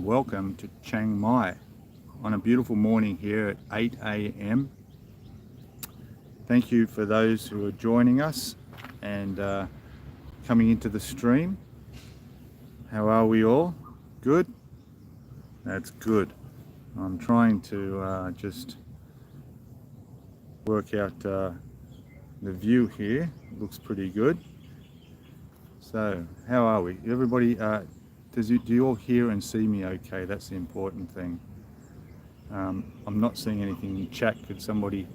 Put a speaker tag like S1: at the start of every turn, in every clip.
S1: and welcome to Chiang Mai on a beautiful morning here at 8 a.m. Thank you for those who are joining us and coming into the stream. How are we all? Good? That's good. I'm trying to just work out the view here. It looks pretty good. So, how are we? Everybody, do you all hear and see me okay? That's the important thing. I'm not seeing anything in chat. Could somebody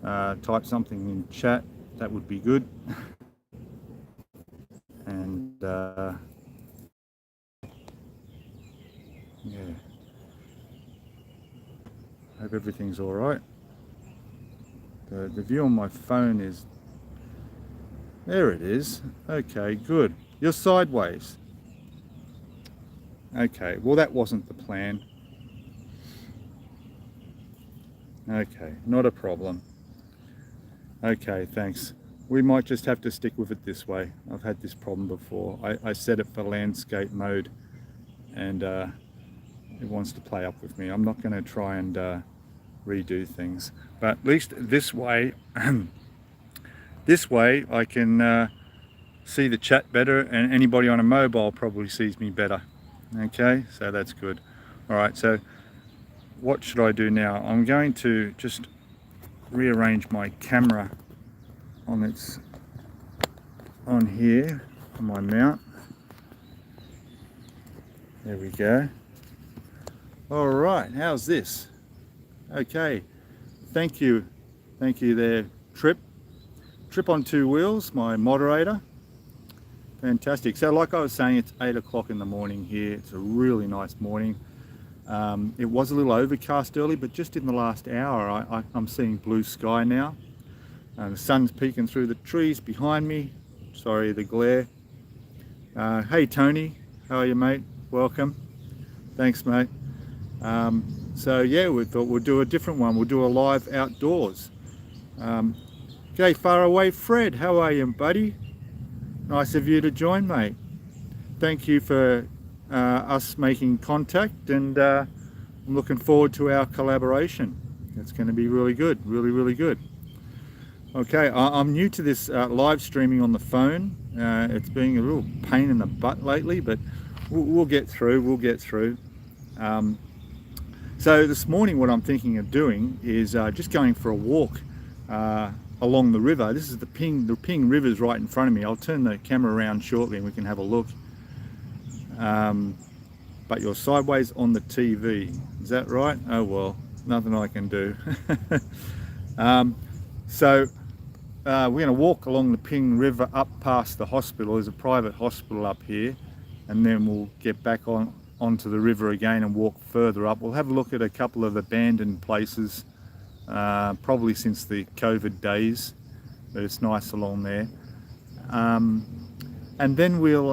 S1: type something in chat? That would be good. And yeah, hope everything's all right. The view on my phone is, there it is. Okay, good. You're sideways. Okay, well that wasn't the plan. Okay, not a problem. Okay, thanks. We might just have to stick with it this way. I've had this problem before. I set it for landscape mode and it wants to play up with me. I'm not going to try and redo things, but at least this way I can see the chat better, and anybody on a mobile probably sees me better. Okay, so that's good. All right, so what should I do now? I'm going to just rearrange my camera on here on my mount. There we go. All right, how's this? Okay, thank you there, Trip on Two Wheels, my moderator. Fantastic. So like I was saying, it's 8 o'clock in the morning here. It's a really nice morning. It was a little overcast early, but just in the last hour I'm seeing blue sky now. The sun's peeking through the trees behind me. Sorry, the glare. Hey Tony, how are you, mate? Welcome. Thanks, mate. So yeah, we thought we'll do a different one. We'll do a live outdoors. Okay, far away Fred, how are you, buddy? Nice of you to join, mate. Thank you for us making contact, and I'm looking forward to our collaboration. It's going to be really good, really good. Okay, I'm new to this live streaming on the phone. It's been a real pain in the butt lately, but we'll get through. So this morning what I'm thinking of doing is just going for a walk along the river. This is the Ping River's right in front of me. I'll turn the camera around shortly and we can have a look. But you're sideways on the TV. Is that right? Oh well, nothing I can do. So we're going to walk along the Ping River up past the hospital. There's a private hospital up here, and then we'll get back onto the river again and walk further up. We'll have a look at a couple of abandoned places, probably since the COVID days, but it's nice along there. And then we'll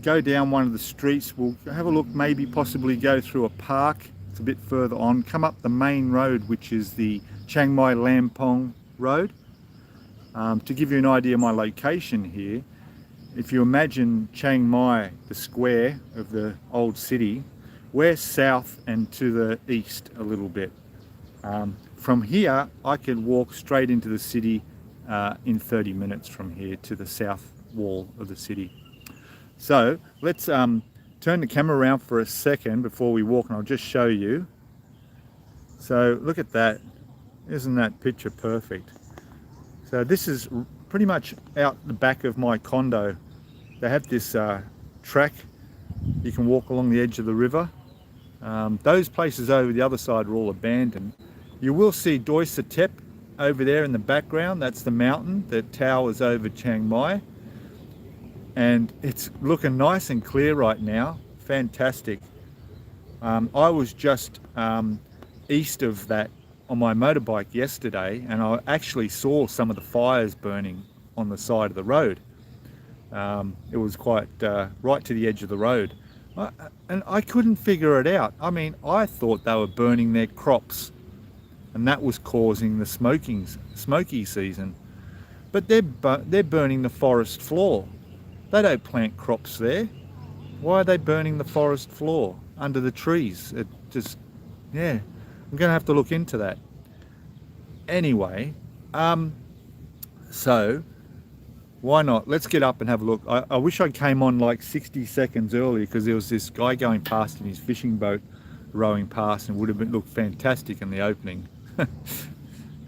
S1: go down one of the streets. We'll have a look, maybe possibly go through a park. It's a bit further on, come up the main road, which is the Chiang Mai Lampong Road. To give you an idea of my location here, if you imagine Chiang Mai, the square of the old city, we're south and to the east a little bit. From here, I could walk straight into the city in 30 minutes from here to the south wall of the city. So let's turn the camera around for a second before we walk, and I'll just show you. So look at that. Isn't that picture perfect? So this is pretty much out the back of my condo. They have this track. You can walk along the edge of the river. Those places over the other side are all abandoned. You will see Doi Satep over there in the background. That's the mountain that towers over Chiang Mai. And it's looking nice and clear right now. Fantastic. I was just east of that on my motorbike yesterday, and I actually saw some of the fires burning on the side of the road. It was quite right to the edge of the road. And I couldn't figure it out. I mean, I thought they were burning their crops, and that was causing the smoky season. But they're burning the forest floor. They don't plant crops there. Why are they burning the forest floor under the trees? It just, yeah, I'm gonna have to look into that. Anyway, so why not? Let's get up and have a look. I wish I came on like 60 seconds early, because there was this guy going past in his fishing boat, rowing past, and would have looked fantastic in the opening.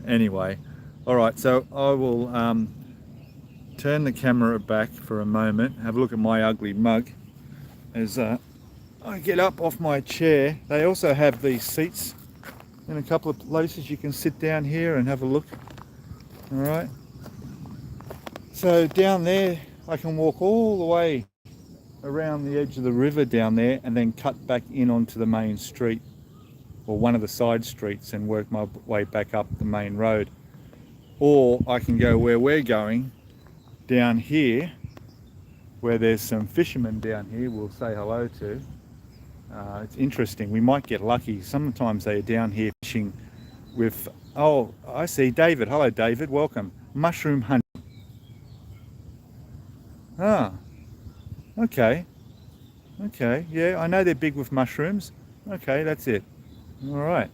S1: Anyway, all right, so I will turn the camera back for a moment, have a look at my ugly mug as I get up off my chair. They also have these seats in a couple of places. You can sit down here and have a look. All right, so down there I can walk all the way around the edge of the river down there and then cut back in onto the main street, or one of the side streets, and work my way back up the main road. Or I can go where we're going, down here, where there's some fishermen down here we'll say hello to. It's interesting, we might get lucky. Sometimes they're down here fishing with, oh, I see David. Hello David, welcome. Mushroom hunting. Ah, okay, yeah, I know they're big with mushrooms. Okay, that's it. All right.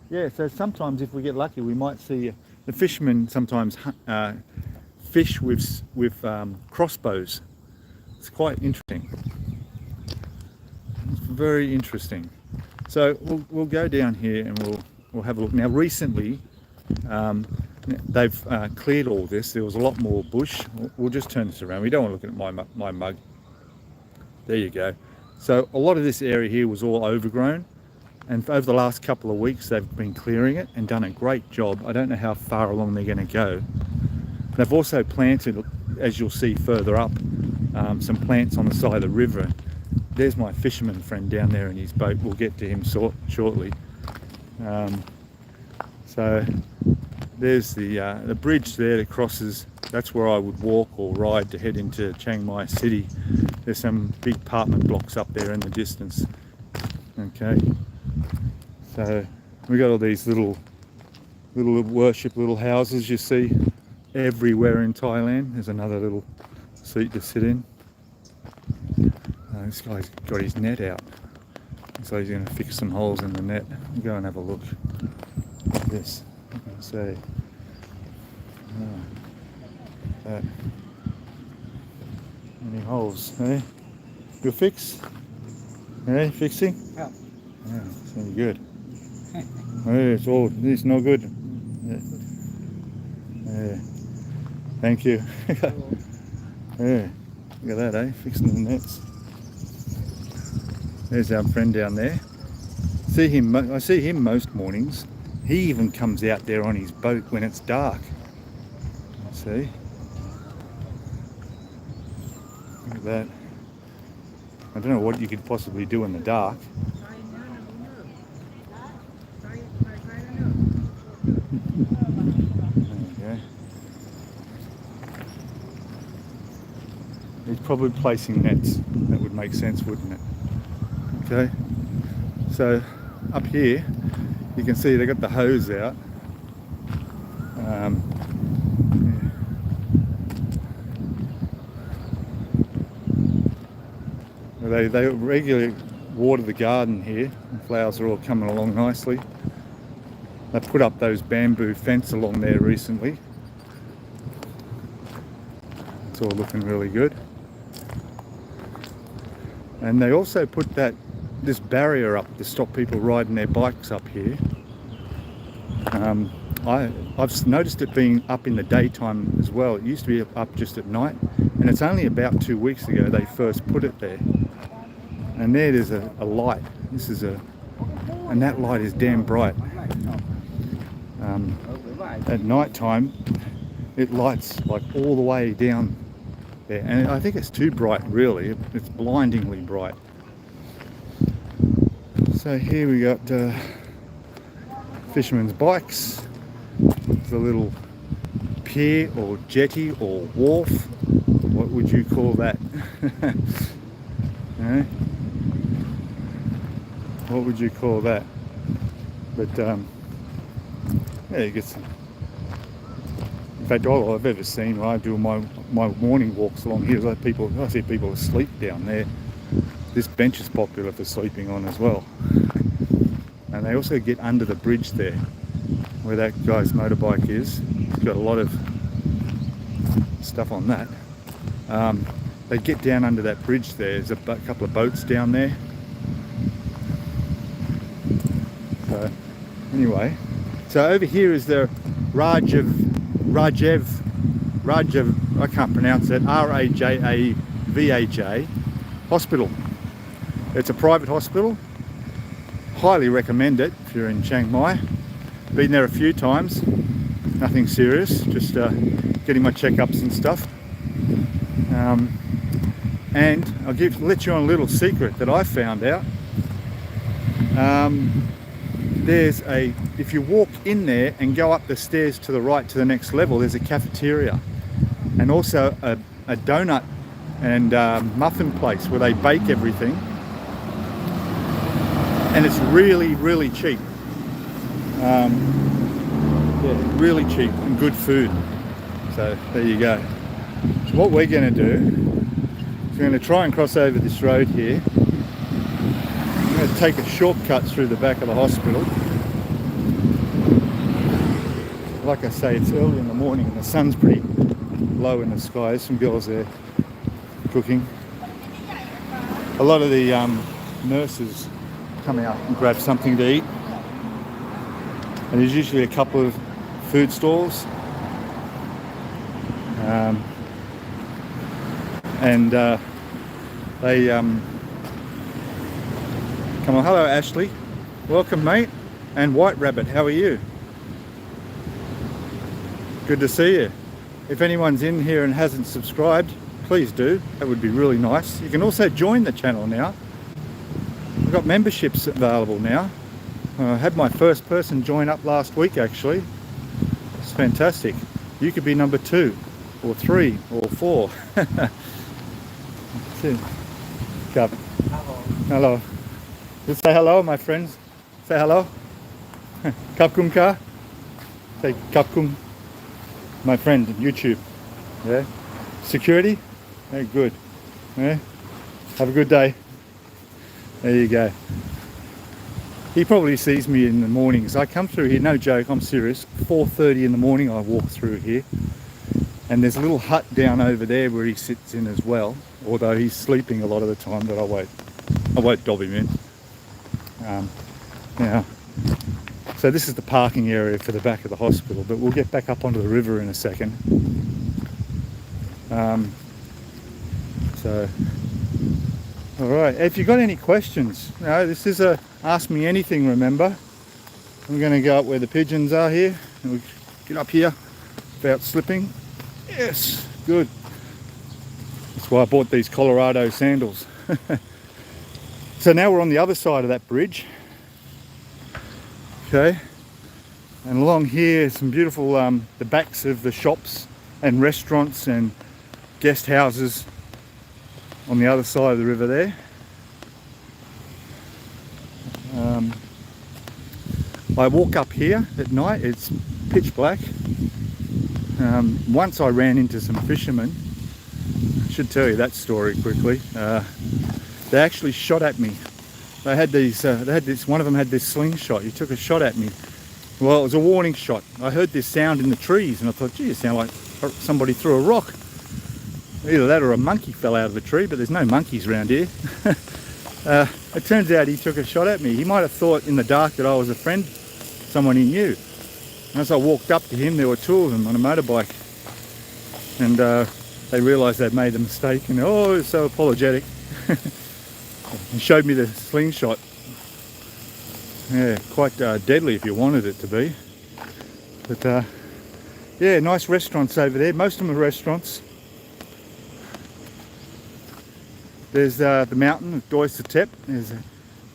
S1: Yeah, so sometimes if we get lucky, we might see the fishermen sometimes fish with crossbows. It's quite interesting. It's very interesting. So we'll go down here and we'll have a look. Now recently, they've cleared all this. There was a lot more bush. We'll just turn this around. We don't want to look at my mug. There you go. So a lot of this area here was all overgrown, and over the last couple of weeks they've been clearing it and done a great job. I don't know how far along they're going to go. They've also planted, as you'll see further up, some plants on the side of the river. There's my fisherman friend down there in his boat. We'll get to him shortly. So there's the bridge there that crosses. That's where I would walk or ride to head into Chiang Mai city. There's some big apartment blocks up there in the distance. Okay, so we got all these little worship little houses you see everywhere in Thailand. There's another little seat to sit in. This guy's got his net out, so he's going to fix some holes in the net. We'll go and have a look at this. What can I say? That. Any holes, eh? You'll fix? Eh? Fixing?
S2: Yeah.
S1: Yeah, it's very good. It's all, it's no good. Yeah. Yeah. Thank you. Yeah. Look at that, eh? Fixing the nets. There's our friend down there. I see him most mornings. He even comes out there on his boat when it's dark. See? Look at that. I don't know what you could possibly do in the dark. There you go. He's probably placing nets. That would make sense, wouldn't it? Okay. So up here, you can see they got the hose out. They regularly water the garden here. The flowers are all coming along nicely. They put up those bamboo fence along there recently. It's all looking really good. And they also put this barrier up to stop people riding their bikes up here. I've noticed it being up in the daytime as well. It used to be up just at night, and it's only about 2 weeks ago they first put it there. And there's a light. And that light is damn bright. At night time, it lights like all the way down there, and I think it's too bright really. It's blindingly bright. So here we got fishermen's bikes. There's a little pier or jetty or wharf. What would you call that? Eh? What would you call that? But yeah, you get some. In fact, all I've ever seen when I do my my morning walks along here, I see people asleep down there. This bench is popular for sleeping on as well. And they also get under the bridge there, where that guy's motorbike is. He's got a lot of stuff on that. They get down under that bridge there. There's a couple of boats down there. So anyway, so over here is the Rajev, I can't pronounce it, Rajavaj hospital. It's a private hospital. Highly recommend it if you're in Chiang Mai. Been there a few times. Nothing serious, just getting my checkups and stuff. And I'll let you on a little secret that I found out. If you walk in there and go up the stairs to the right to the next level, there's a cafeteria and also a donut and muffin place where they bake everything, and it's really, really cheap. Yeah, really cheap and good food. So there you go. So what we're going to do is we're going to try and cross over this road here. I'm going to take a shortcut through the back of the hospital. Like I say, it's early in the morning and the sun's pretty low in the sky. There's some girls there cooking. A lot of the nurses come out and grab something to eat. And there's usually a couple of food stalls. They come on. Hello, Ashley. Welcome, mate. And White Rabbit, how are you? Good to see you. If anyone's in here and hasn't subscribed, please do. That would be really nice. You can also join the channel now. We've got memberships available now. I had my first person join up last week, actually. It's fantastic. You could be number 2 or 3 or 4. Cup. Hello. Hello. Just say hello, my friends. Say hello. Kap Kum Ka. Say Kap Kum. My friend on YouTube. Yeah. Security. Very good. Yeah. Have a good day. There you go. He probably sees me in the mornings. I come through here, no joke, I'm serious. 4:30 in the morning I walk through here. And there's a little hut down over there where he sits in as well. Although he's sleeping a lot of the time, but I won't dob him in. Now, so this is the parking area for the back of the hospital, but we'll get back up onto the river in a second. All right, if you've got any questions, this is a Ask Me Anything, remember. I'm going to go up where the pigeons are here, and we'll get up here without slipping. Yes, good. That's why I bought these Colorado sandals. So now we're on the other side of that bridge. Okay, and along here some beautiful the backs of the shops and restaurants and guest houses on the other side of the river there. I walk up here at night, it's pitch black. Once I ran into some fishermen. I should tell you that story quickly. They actually shot at me. They had this, one of them had this slingshot. He took a shot at me. Well, it was a warning shot. I heard this sound in the trees and I thought, gee, it sounded like somebody threw a rock. Either that or a monkey fell out of a tree, but there's no monkeys around here. It turns out he took a shot at me. He might have thought in the dark that I was a friend, someone he knew. And as I walked up to him, there were 2 of them on a motorbike. And they realised they'd made a mistake and oh, so apologetic. And showed me the slingshot. Yeah, quite deadly if you wanted it to be. But yeah, nice restaurants over there. Most of them are restaurants. There's the mountain of Doi Satep.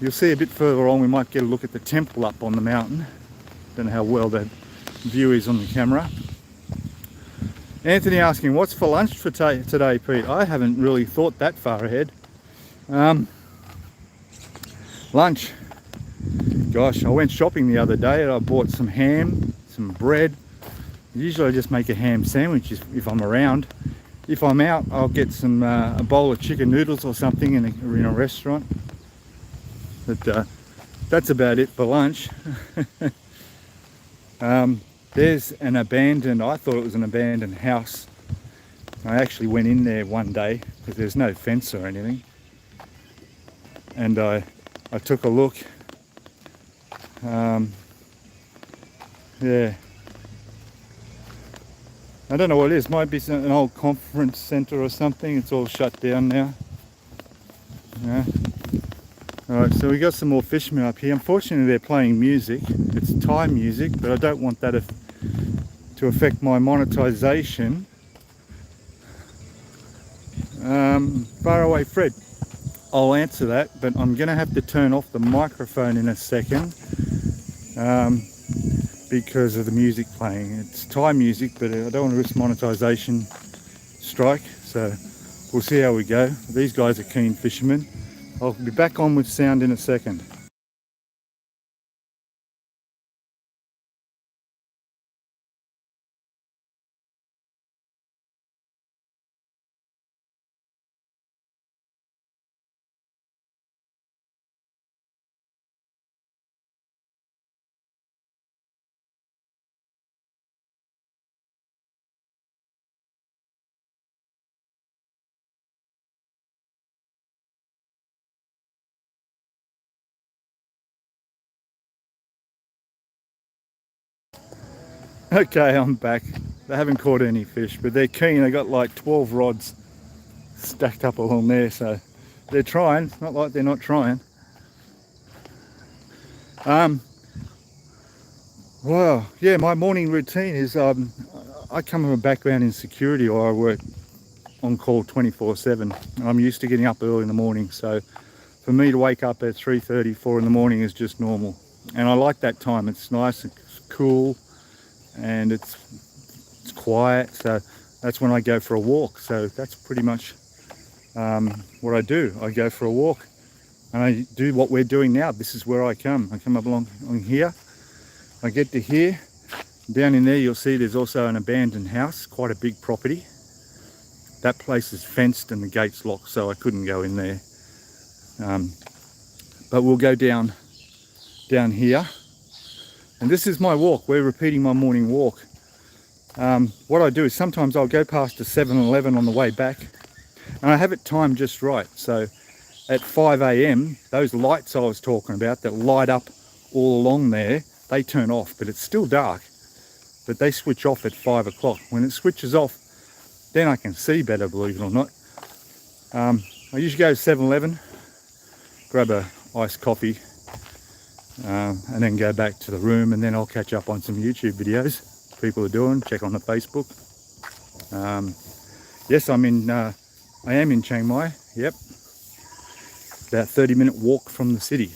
S1: You'll see a bit further on, we might get a look at the temple up on the mountain. Don't know how well that view is on the camera. Anthony asking, what's for lunch for today, Pete? I haven't really thought that far ahead. Lunch. Gosh, I went shopping the other day and I bought some ham, some bread. Usually I just make a ham sandwich if I'm around. if I'm out, I'll get some a bowl of chicken noodles or something in a restaurant. But that's about it for lunch. There's an abandoned, I thought it was an abandoned house. I actually went in there one day because there's no fence or anything. And I took a look. Yeah. I don't know what it is. Might be an old conference centre or something. It's all shut down now. Yeah. Alright, so we got some more fishermen up here. Unfortunately, they're playing music. It's Thai music, but I don't want that to affect my monetization. Far away, Fred. I'll answer that, but I'm going to have to turn off the microphone in a second because of the music playing. It's Thai music, but I don't want to risk monetization strike, so we'll see how we go. These guys are keen fishermen. I'll be back on with sound in a second. Okay, I'm back. They haven't caught any fish, but they're keen. They got like 12 rods stacked up along there, so they're trying. It's not like they're not trying. Well, yeah, my morning routine is I come from a background in security, or I work on call 24/7. I'm used to getting up early in the morning, so for me to wake up at 3:30, 4 in the morning is just normal. And I like that time. It's nice, it's cool, and it's quiet, so that's when I go for a walk. So that's pretty much what I do. I go for a walk and I do what we're doing now. This is where I come up along here. I get to here. Down in there you'll see there's also an abandoned house, quite a big property. That place is fenced and the gate's locked, so I couldn't go in there. But we'll go down here. And this is my walk. We're repeating my morning walk. What I do is sometimes I'll go past a 7-Eleven on the way back, and I have it timed just right. So at 5 AM, those lights I was talking about that light up all along there, they turn off, but it's still dark. But they switch off at 5 o'clock. When it switches off, then I can see better, believe it or not. I usually go to 7-Eleven, grab a iced coffee, and then go back to the room, and then I'll catch up on some YouTube videos people are doing, check on the Facebook. Yes, I am in Chiang Mai. Yep, about 30-minute walk from the city.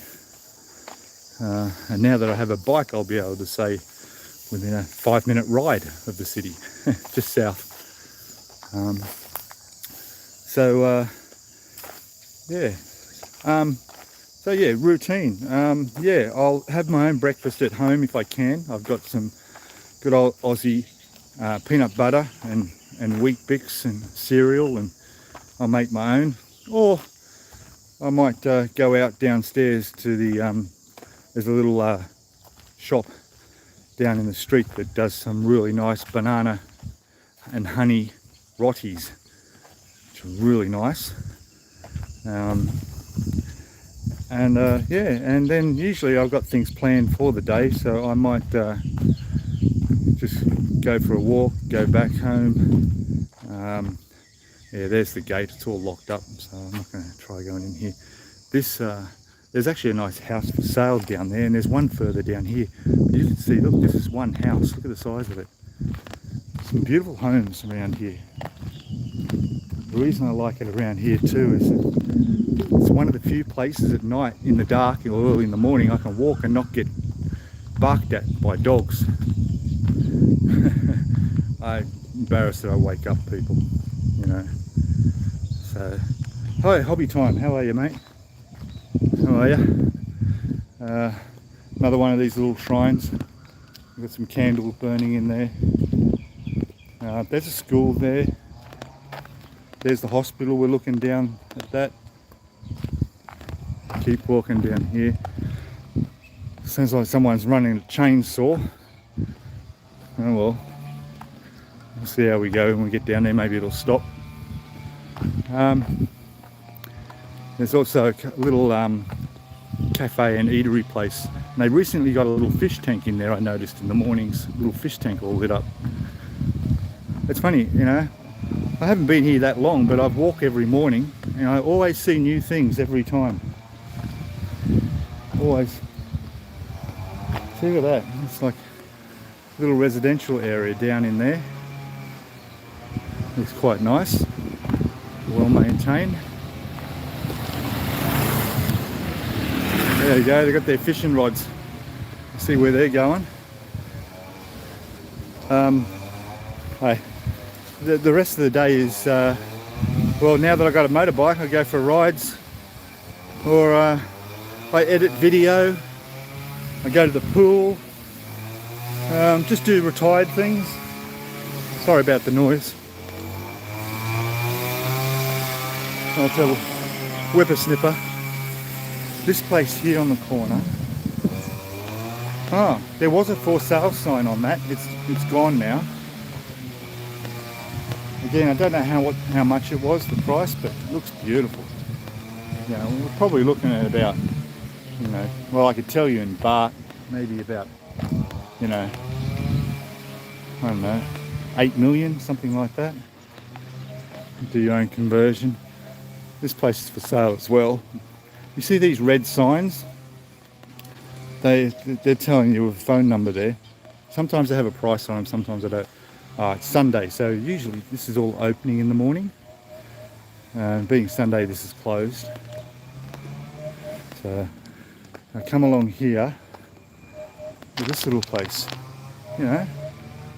S1: And now that I have a bike, I'll be able to say within a 5-minute ride of the city, just south. So yeah, routine. Yeah, I'll have my own breakfast at home if I can. I've got some good old Aussie peanut butter and wheat bix and cereal, and I'll make my own. Or I might go out downstairs to the there's a little shop down in the street that does some really nice banana and honey rotis, which are really nice. Yeah, and then usually I've got things planned for the day, so I might just go for a walk, go back home. Yeah, there's the gate. It's all locked up, so I'm not going to try going in here. There's actually a nice house for sale down there, and there's one further down here. You can see, look, this is one house. Look at the size of it. Some beautiful homes around here. The reason I like it around here too is that it's one of the few places at night, in the dark or early in the morning, I can walk and not get barked at by dogs. I'm embarrassed that I wake up people, you know. So, hi, hobby time. How are you, mate? How are you? Another one of these little shrines. We've got some candles burning in there. There's a school there. There's the hospital. We're looking down at that. Keep walking down here. Sounds like someone's running a chainsaw. Oh well. We'll see how we go when we get down there. Maybe it'll stop. There's also a little cafe and eatery place. And they recently got a little fish tank in there, I noticed in the mornings. A little fish tank all lit up. It's funny, you know, I haven't been here that long, but I walk every morning and I always see new things every time. Always. See, look at that. It's like a little residential area down in there. Looks quite nice. Well maintained. There you go, they've got their fishing rods. See where they're going. Hey, the rest of the day is, well, now that I've got a motorbike, I go for rides, or I edit video, I go to the pool, just do retired things. Sorry about the noise. I'll tell whippersnipper. This place here on the corner. Oh, there was a for sale sign on that. It's gone now. Again, I don't know how much it was, the price, but it looks beautiful. You know, we're probably looking at about, you know, well, I could tell you in baht, maybe about, you know, I don't know, 8 million, something like that. Do your own conversion. This place is for sale as well. You see these red signs? They're telling you a phone number there. Sometimes they have a price on them, sometimes they don't. It's Sunday, so usually this is all opening in the morning. Being Sunday, this is closed. So I come along here to this little place. You know,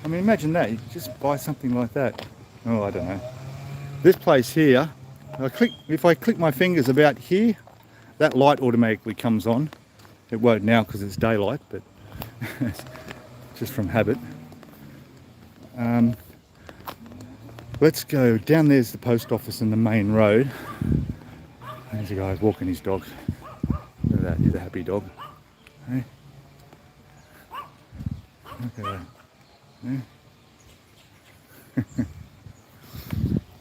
S1: I mean, imagine that. You just buy something like that. Oh, I don't know. This place here, if I click my fingers about here, that light automatically comes on. It won't now because it's daylight, but just from habit. Let's go down. There's the post office and the main road. There's a guy walking his dog. Look at that, he's a happy dog. Hey? Look at that. Hey?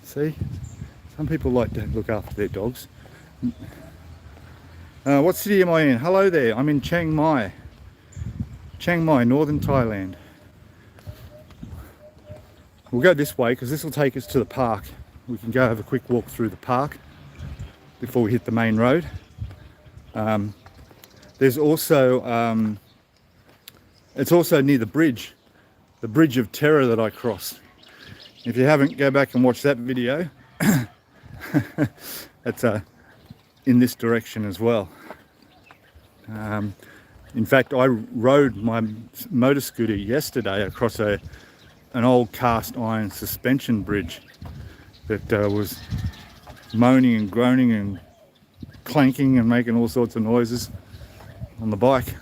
S1: See? Some people like to look after their dogs. What city am I in? Hello there, I'm in Chiang Mai. Chiang Mai, northern Thailand. We'll go this way because this will take us to the park. We can go have a quick walk through the park before we hit the main road. There's also, it's also near the bridge of terror that I crossed. If you haven't, go back and watch that video. It's in this direction as well. In fact, I rode my motor scooter yesterday across an old cast iron suspension bridge that was moaning and groaning and clanking and making all sorts of noises on the bike.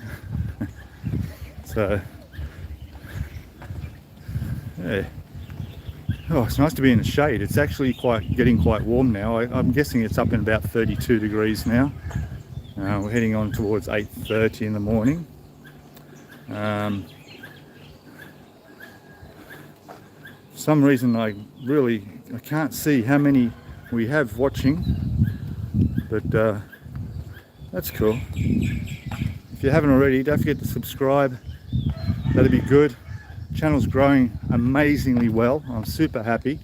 S1: So, yeah. Oh, it's nice to be in the shade. It's actually getting quite warm now. I'm guessing it's up in about 32 degrees now. We're heading on towards 8:30 in the morning. For some reason I can't see how many we have watching, but that's cool. If you haven't already, don't forget to subscribe. That'd be good. Channel's growing amazingly well. I'm super happy.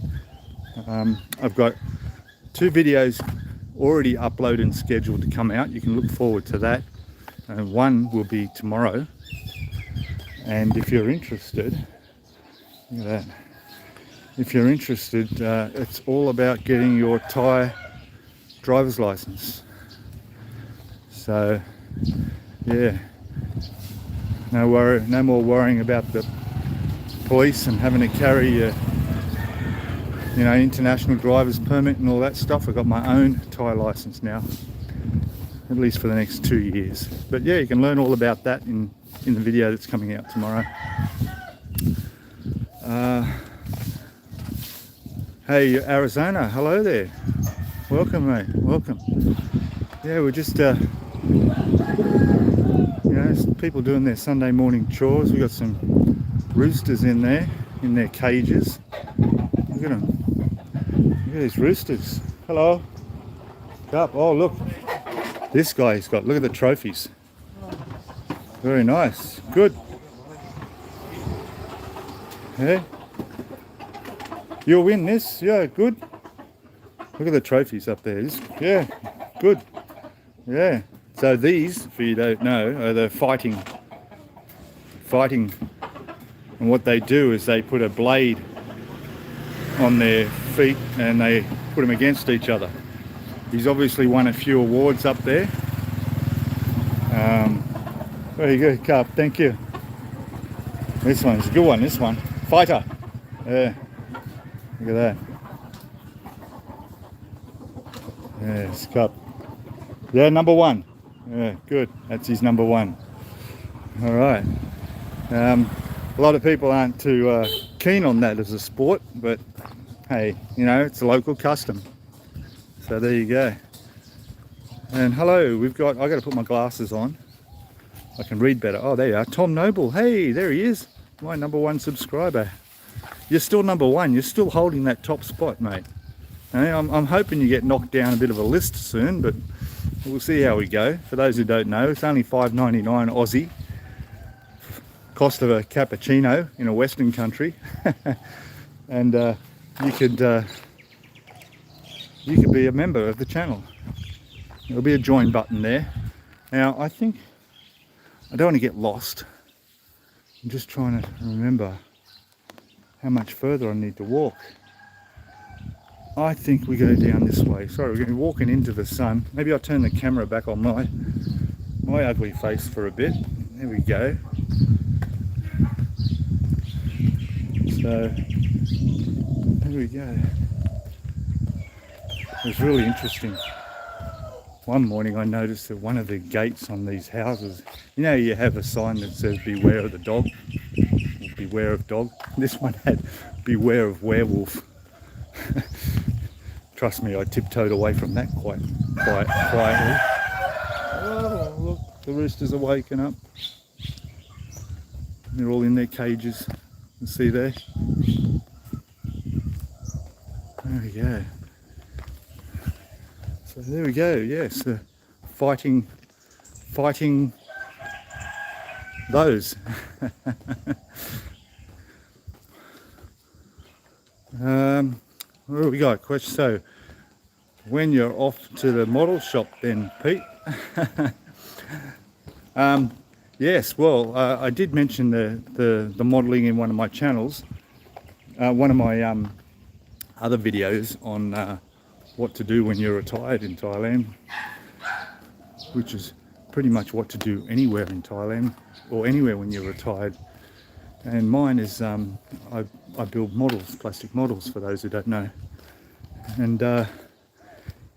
S1: I've got 2 videos already uploaded and scheduled to come out. You can look forward to that. One will be tomorrow. And if you're interested, look at that. If you're interested, it's all about getting your Thai driver's license. So, yeah, no more worrying about the police and having to carry your, international driver's permit and all that stuff. I've got my own Thai license now, at least for the next 2 years. But yeah, you can learn all about that in the video that's coming out tomorrow. Hey, Arizona, hello there. Welcome, mate. Welcome. Yeah, we're just, you know, people doing their Sunday morning chores. We got some roosters in there, in their cages. Look at them. Look at these roosters. Hello. Up. Oh, look. This guy's got. Look at the trophies. Very nice. Good. Yeah. You'll win this. Yeah, good. Look at the trophies up there. Yeah, good. Yeah. So these, for you don't know, are the fighting. And what they do is they put a blade on their feet and they put them against each other. He's obviously won a few awards up there. Very good, Carp. Thank you. This one's a good one. This one, fighter. Yeah. Look at that. Yes, Cup. Yeah, number one. Yeah, good. That's his number one. All right. A lot of people aren't too keen on that as a sport, but hey, you know, it's a local custom. So there you go. And hello, I got to put my glasses on. I can read better. Oh, there you are. Tom Noble. Hey, there he is. My number one subscriber. You're still number one. You're still holding that top spot, mate. Hey, I'm hoping you get knocked down a bit of a list soon, but we'll see how we go. For those who don't know, it's only $5.99 Aussie. Cost of a cappuccino in a Western country. And you could be a member of the channel. There'll be a join button there. Now, I think I don't want to get lost. I'm just trying to remember how much further I need to walk. I think we go down this way. Sorry, we're going to be walking into the sun. Maybe I'll turn the camera back on my ugly face for a bit. There we go. So, there we go. It was really interesting. One morning I noticed that one of the gates on these houses, you know, you have a sign that says beware of the dog, or beware of dog. This one had beware of werewolf. Trust me, I tiptoed away from that quite quietly. Oh, look, the roosters are waking up. They're all in their cages. You see there? There we go. So there we go, yes, fighting those. What have we got? Question. So, when you're off to the model shop then, Pete? Yes, well, I did mention the modelling in one of my channels, one of my other videos on what to do when you're retired in Thailand, which is pretty much what to do anywhere in Thailand or anywhere when you're retired. And mine is I build models, plastic models, for those who don't know. And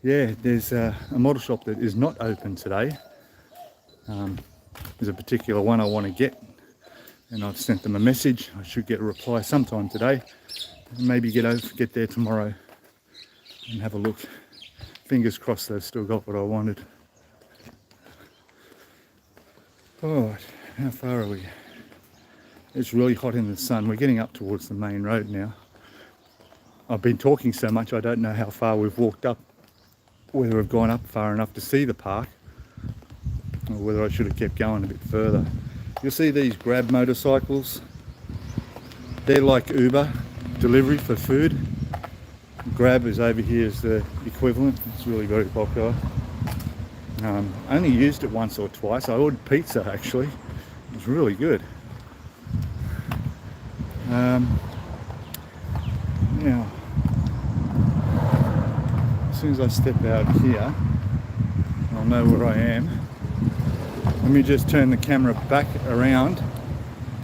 S1: yeah, there's a model shop that is not open today. There's a particular one I want to get, and I've sent them a message. I should get a reply sometime today, and maybe get there tomorrow and have a look. Fingers crossed they've still got what I wanted. Alright, how far are we? It's really hot in the sun. We're getting up towards the main road now. I've been talking so much I don't know how far we've walked up, whether we've gone up far enough to see the park, or whether I should have kept going a bit further. You'll see these Grab motorcycles. They're like Uber delivery for food. Grab is over here as the equivalent. It's really very popular. I only used it once or twice. I ordered pizza actually. It was really good. Now, as soon as I step out here, I'll know where I am. Let me just turn the camera back around.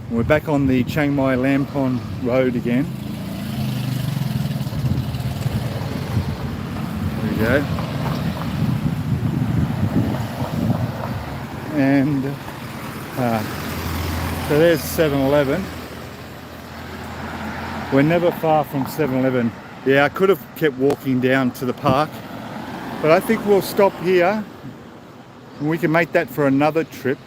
S1: We're back on the Chiang Mai Lampong Road again. There we go. And so there's 7-Eleven. We're never far from 7-Eleven Yeah, I could have kept walking down to the park, but I think we'll stop here and we can make that for another trip,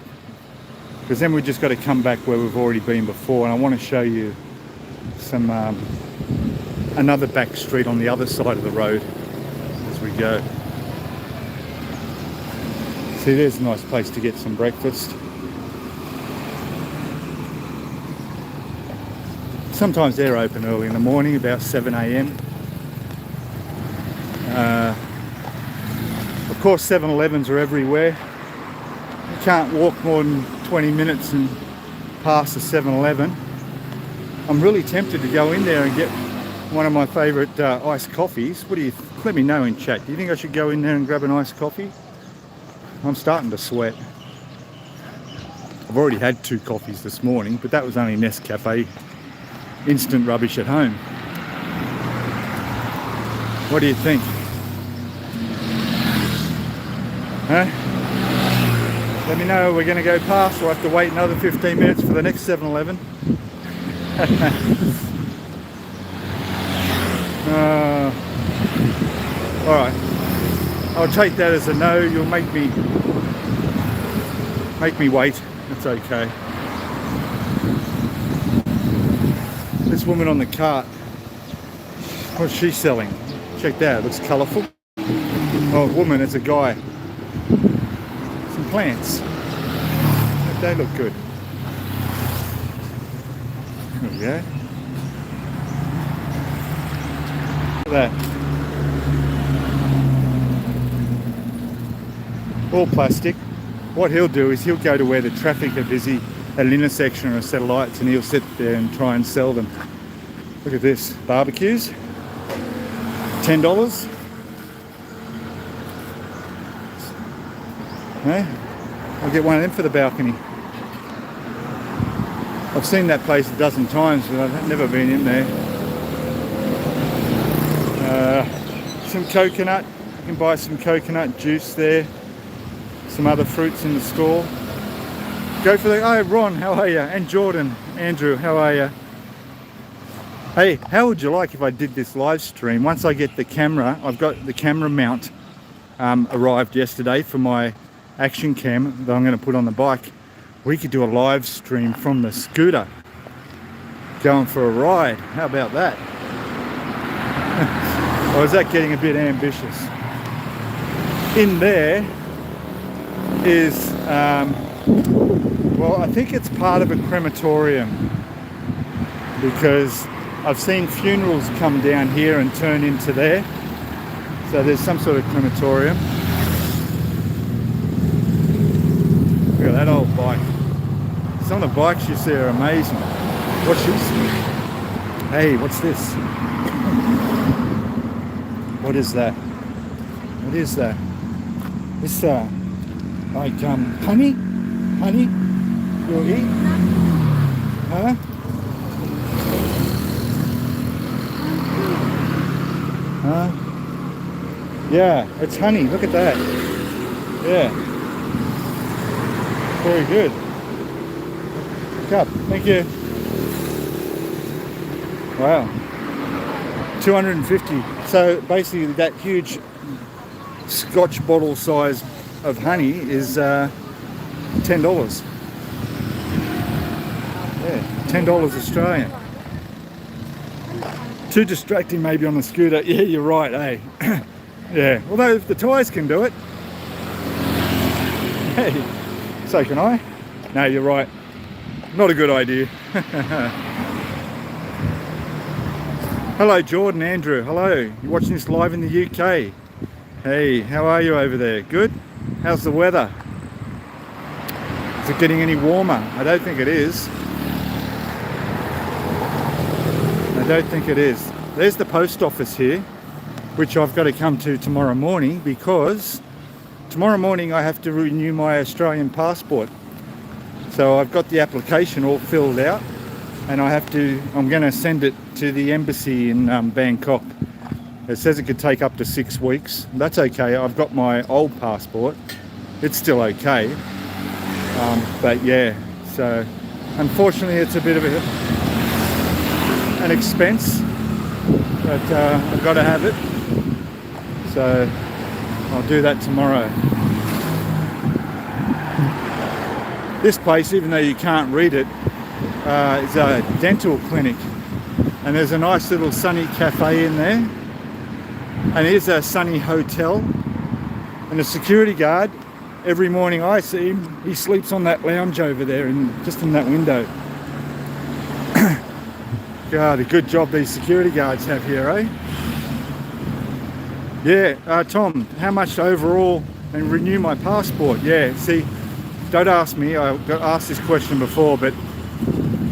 S1: because then we just got to come back where we've already been before, and I want to show you some another back street on the other side of the road as we go. See, there's a nice place to get some breakfast. Sometimes they're open early in the morning, about 7 a.m. Of course, 7-Elevens are everywhere. You can't walk more than 20 minutes and pass a 7-Eleven. I'm really tempted to go in there and get one of my favourite iced coffees. What do you let me know in chat. Do you think I should go in there and grab an iced coffee? I'm starting to sweat. I've already had 2 coffees this morning, but that was only Nescafe. Instant rubbish at home. What do you think? Huh? Let me know, we're going to go past, or I have to wait another 15 minutes for the next 7-Eleven. Alright, I'll take that as a no. You'll make me wait. That's okay. This woman on the cart, what's she selling? Check that, it looks colourful. Oh, woman, it's a guy. Some plants. They look good. There we go. Look at that. All plastic. What he'll do is he'll go to where the traffic are busy at an intersection or a set of lights, and he'll sit there and try and sell them. Look at this, barbecues, $10. Okay. I'll get one of them for the balcony. I've seen that place a dozen times, but I've never been in there. Some coconut, you can buy some coconut juice there. Some other fruits in the store. Go for the, oh Ron, how are you? And Jordan, Andrew, how are you? Hey, how would you like if I did this live stream? Once I get the camera, I've got the camera mount arrived yesterday for my action cam that I'm going to put on the bike. We could do a live stream from the scooter, going for a ride. How about that? Or is that getting a bit ambitious? In there is, well, I think it's part of a crematorium, because I've seen funerals come down here and turn into there. So there's some sort of crematorium. Look at that old bike. Some of the bikes you see are amazing. What's this? Hey, what's this? What is that? What is that? It's like honey? Honey? You'll eat? Huh? Huh? Yeah, it's honey. Look at that. Yeah. Very good. Cup. Thank you. Wow. 250. So basically that huge Scotch bottle size of honey is $10. Yeah, $10 Australian. Too distracting maybe on the scooter. Yeah, you're right, eh? Yeah, although if the tyres can do it. Hey, so can I? No, you're right. Not a good idea. Hello, Jordan, Andrew. Hello. You're watching this live in the UK. Hey, how are you over there? Good? How's the weather? Is it getting any warmer? I don't think it is. I don't think it is. There's the post office here, which I've got to come to tomorrow morning, because tomorrow morning I have to renew my Australian passport. So I've got the application all filled out, and I'm going to send it to the embassy in Bangkok. It says it could take up to 6 weeks. That's okay. I've got my old passport. It's still okay. But yeah, so unfortunately it's a bit of an expense. but I've got to have it, so I'll do that tomorrow. This place, even though you can't read it, is a dental clinic, and there's a nice little sunny cafe in there, and here's a sunny hotel, and the security guard, every morning I see him, he sleeps on that lounge over there, just in that window. God, a good job these security guards have here, eh? Yeah, Tom, how much overall and renew my passport? Yeah, see, don't ask me, I got asked this question before, but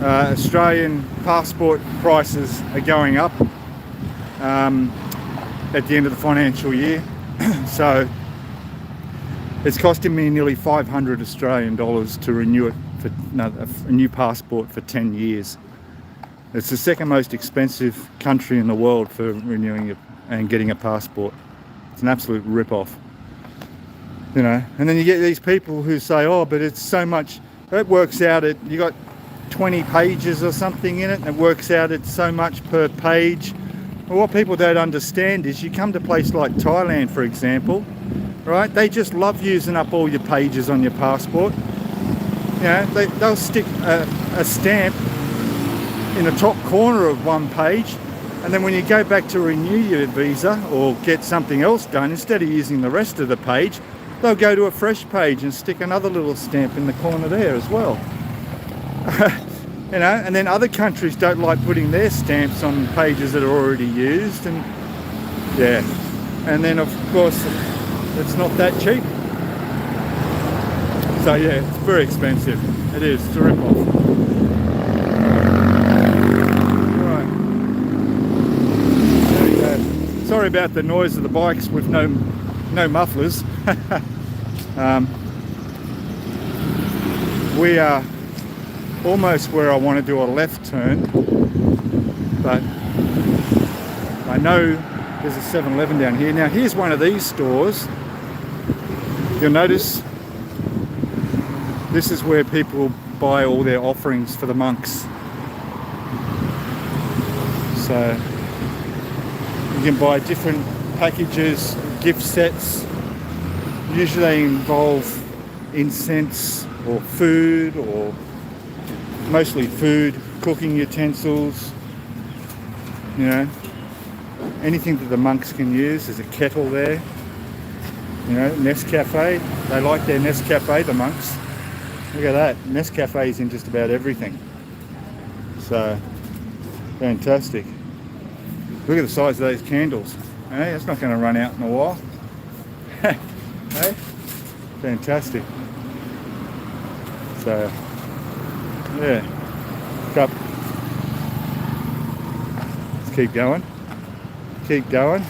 S1: Australian passport prices are going up at the end of the financial year. So it's costing me nearly 500 Australian dollars to renew it for a new passport for 10 years. It's the second most expensive country in the world for renewing it and getting a passport. It's an absolute rip-off, you know. And then you get these people who say, oh, but it's so much, it works out at, you got 20 pages or something in it, and it works out at so much per page. Well, what people don't understand is you come to a place like Thailand, for example, right? They just love using up all your pages on your passport. You know, they'll stick a stamp in the top corner of one page, and then when you go back to renew your visa or get something else done, instead of using the rest of the page, they'll go to a fresh page and stick another little stamp in the corner there as well. You know, and then other countries don't like putting their stamps on pages that are already used, and yeah, and then of course it's not that cheap. So yeah, it's very expensive. It is, it's a rip-off. Sorry about the noise of the bikes with no mufflers. We are almost where I want to do a left turn, but I know there's a 7-Eleven down here. Now here's one of these stores. You'll notice this is where people buy all their offerings for the monks. So you can buy different packages, gift sets. Usually they involve incense or food, or mostly food, cooking utensils, you know, anything that the monks can use. There's a kettle there, you know, Nescafe. They like their Nescafe, the monks. Look at that, Nescafe is in just about everything. So, fantastic. Look at the size of those candles. Hey, that's not going to run out in a while. Hey, fantastic. So, yeah, cup. Let's keep going. Keep going.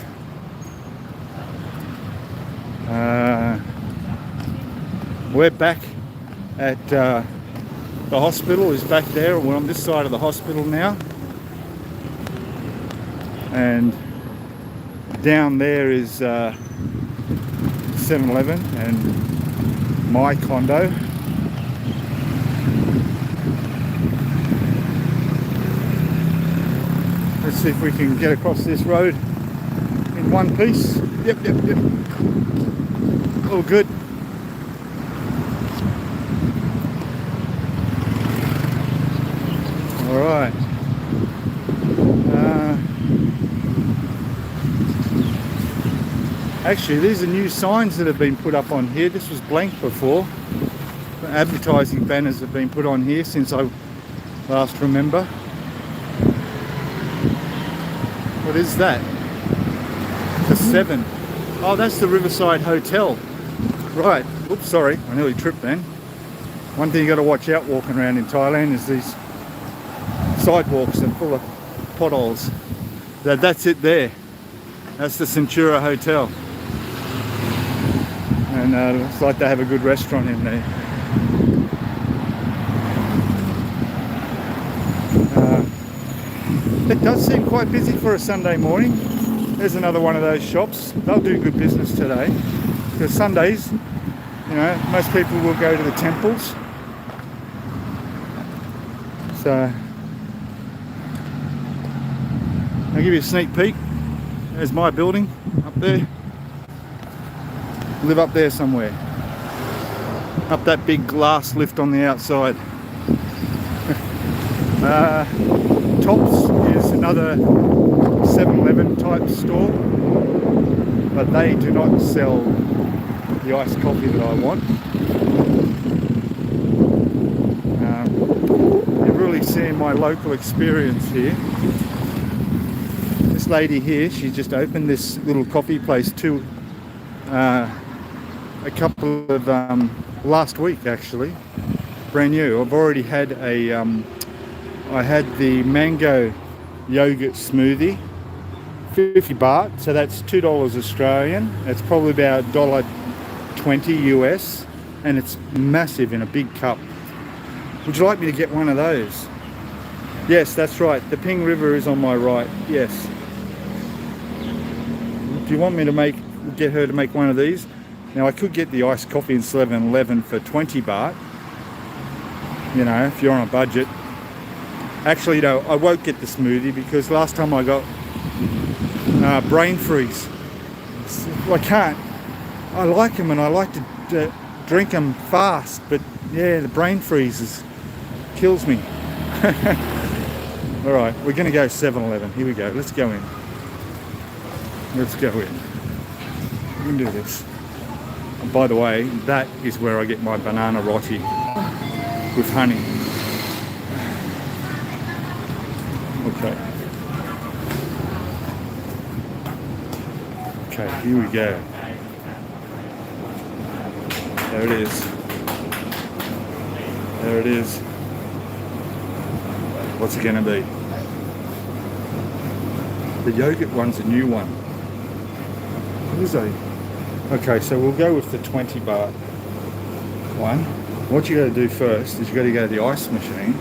S1: We're back at the hospital. Is back there. We're on this side of the hospital now. And down there is 7-Eleven and my condo. Let's see if we can get across this road in one piece. Yep. All good. All right. Actually, these are new signs that have been put up on here. This was blank before. Advertising banners have been put on here since I last remember. What is that? The 7. Oh, that's the Riverside Hotel. Right. Oops, sorry. I nearly tripped then. One thing you got to watch out walking around in Thailand is these sidewalks are full of potholes. That's it there. That's the Centura Hotel. And looks like they have a good restaurant in there. It does seem quite busy for a Sunday morning. There's another one of those shops. They'll do good business today. Because Sundays, you know, most people will go to the temples. So, I'll give you a sneak peek. There's my building up there. Live up there somewhere. Up that big glass lift on the outside. Tops is another 7-Eleven type store, but they do not sell the iced coffee that I want. You're really seeing my local experience here. This lady here, she just opened this little coffee place too, a couple of last week actually, brand new. I've already had I had the mango yogurt smoothie, 50 baht, so that's $2 Australian. It's probably about $1.20 US, and it's massive in a big cup. Would you like me to get one of those? Yes, that's right. The Ping River is on my right. Yes. Do you want me to get her to make one of these? Now I could get the iced coffee in 7-Eleven for 20 baht. You know, if you're on a budget. Actually, no, I won't get the smoothie because last time I got brain freeze. I can't. I like them and I like to drink them fast, but yeah, the brain freeze kills me. All right, we're going to go 7-Eleven. Here we go. Let's go in. Let's go in. We can do this. And by the way, that is where I get my banana roti with honey. Okay. Okay, here we go. There it is. There it is. What's it going to be? The yogurt one's a new one. What is it? Okay, so we'll go with the 20 baht one. What you got to do first is you got to go to the ice machine.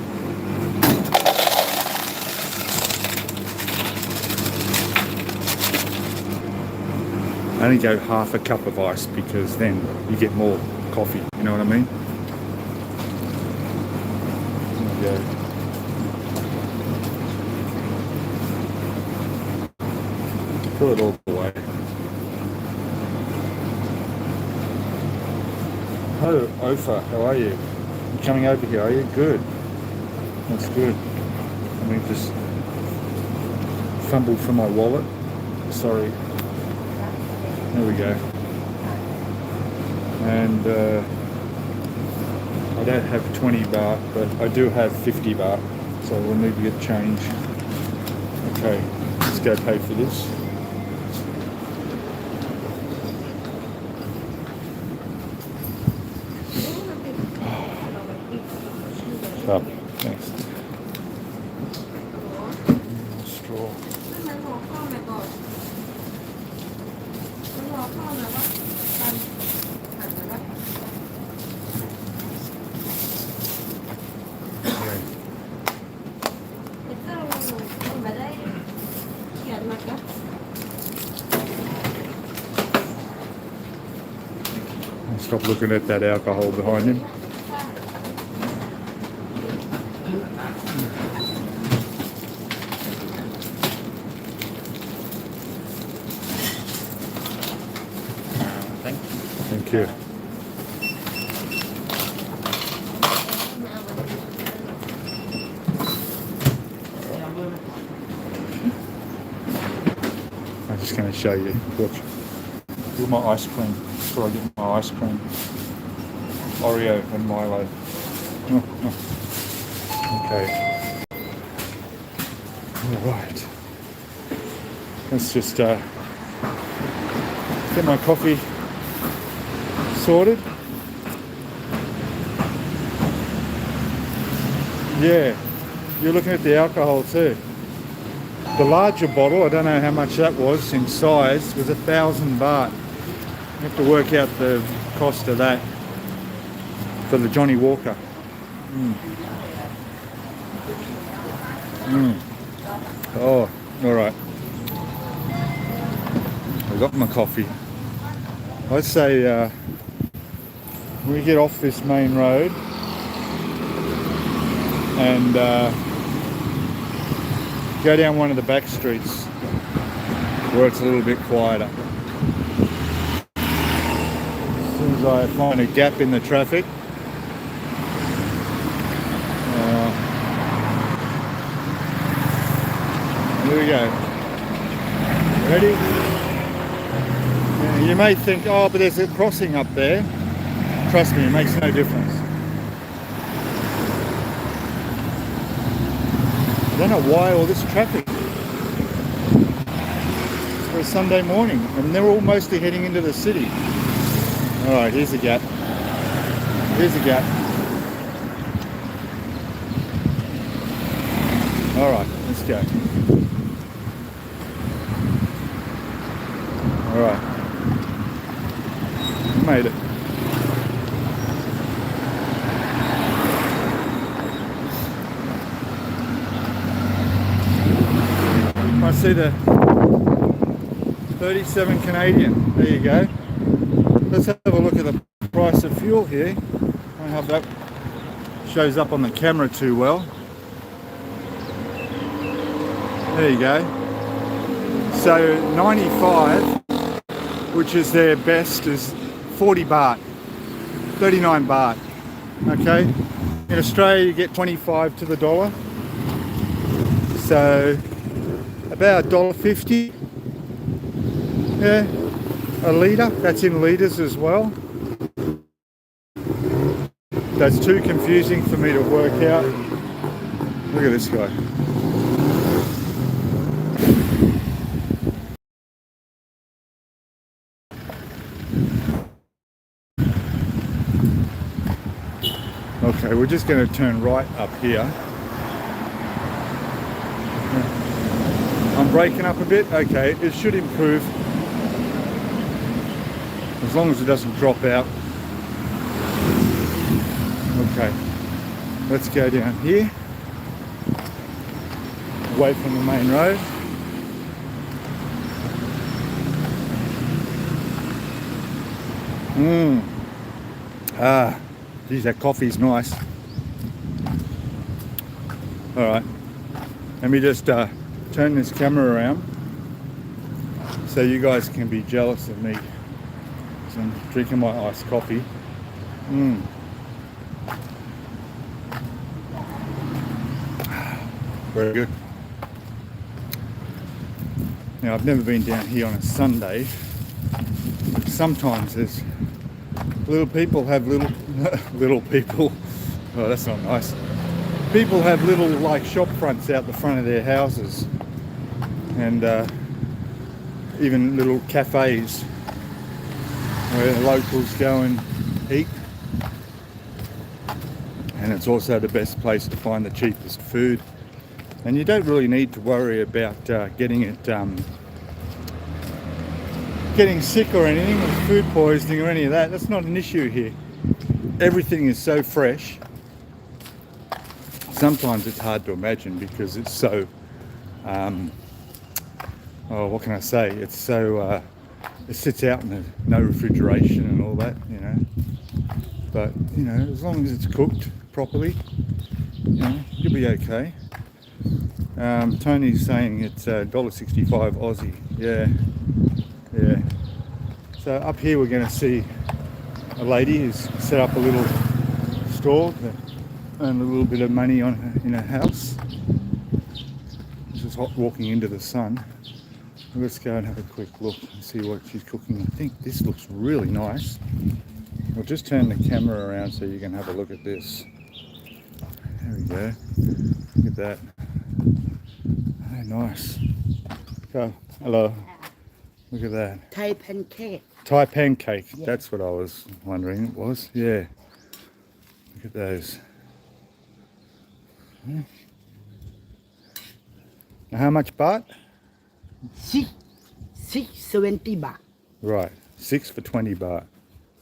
S1: Only go half a cup of ice because then you get more coffee, you know what I mean? There we go. Fill it all the way. Hello, Ofa, how are you? You coming over here, are you? Good. That's good. Let me just fumble for my wallet. Sorry. There we go. And I don't have 20 baht, but I do have 50 baht, so we'll need to get change. Okay, let's go pay for this. Up, thanks. Straw. Stop looking at that alcohol behind him. Thank you. I'm just going to show you. Look my ice cream. Before I get my ice cream. Oreo and Milo. Okay. Alright. Let's just get my coffee sorted. Yeah, you're looking at the alcohol too. The larger bottle, I don't know how much that was in size, was 1,000 baht. You have to work out the cost of that for the Johnny Walker. Oh, all right. I got my coffee. I'd say when we get off this main road go down one of the back streets where it's a little bit quieter. As soon as I find a gap in the traffic, here we go. Ready? Yeah, you may think, oh, but there's a crossing up there. Trust me, it makes no difference. I don't know why all this traffic. It's for a Sunday morning, and they're all mostly heading into the city. All right, here's a gap. Here's a gap. All right, let's go. All right, made it. I see the 37 Canadian. There you go. Let's have a look at the price of fuel here. I don't know if that shows up on the camera too well. There you go. So 95, which is their best, is 40 baht, 39 baht. Okay. In Australia, you get 25 to the dollar. So about $1.50. Yeah, a litre. That's in litres as well. That's too confusing for me to work out. Look at this guy. Okay, we're just going to turn right up here. I'm braking up a bit. Okay, it should improve as long as it doesn't drop out. Okay, let's go down here, away from the main road. Geez, that coffee's nice. All right, let me just turn this camera around so you guys can be jealous of me. So I'm drinking my iced coffee. Very good. Now, I've never been down here on a Sunday. Sometimes there's little people have little people. Oh, that's not nice. People have little like shop fronts out the front of their houses, and even little cafes where the locals go and eat. And it's also the best place to find the cheapest food. And you don't really need to worry about getting sick or anything, with food poisoning or any of that. That's not an issue here. Everything is so fresh. Sometimes it's hard to imagine because it's so, what can I say? It's so, it sits out in no refrigeration and all that, you know. But, you know, as long as it's cooked properly, you know, you'll be okay. Tony's saying it's $1.65 Aussie. Yeah. So up here we're going to see a lady who's set up a little store to earn a little bit of money in her house. Just walking into the sun. Let's go and have a quick look and see what she's cooking. I think this looks really nice. We'll just turn the camera around so you can have a look at this. There we go. Look at that. Oh, nice. Oh, hello. Look at that.
S2: Thai pancake.
S1: Thai pancake.
S2: Yeah.
S1: That's what I was wondering it was. Yeah. Look at those. Yeah. Now how much baht?
S2: 670 baht.
S1: Right. 6 for 20 baht.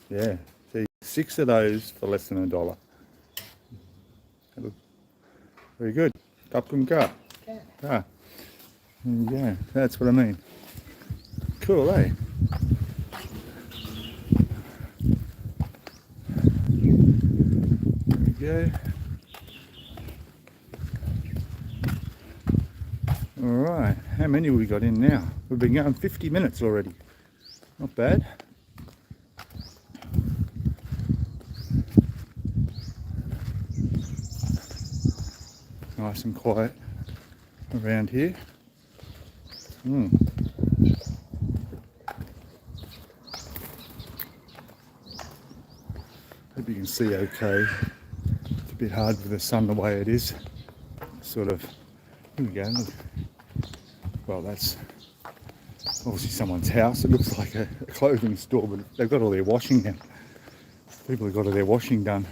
S1: Yeah. See, 6 of those for less than $1. Very good. Kapkum ka. Ah. There you go. That's what I mean. Cool, eh? There we go. All right, how many we got in now? We've been going 50 minutes already. Not bad. Nice and quiet around here. Hope you can see okay. It's a bit hard with the sun the way it is. Sort of, here we go. Look. Well, that's obviously someone's house. It looks like a clothing store, but they've got all their washing done. People have got all their washing done.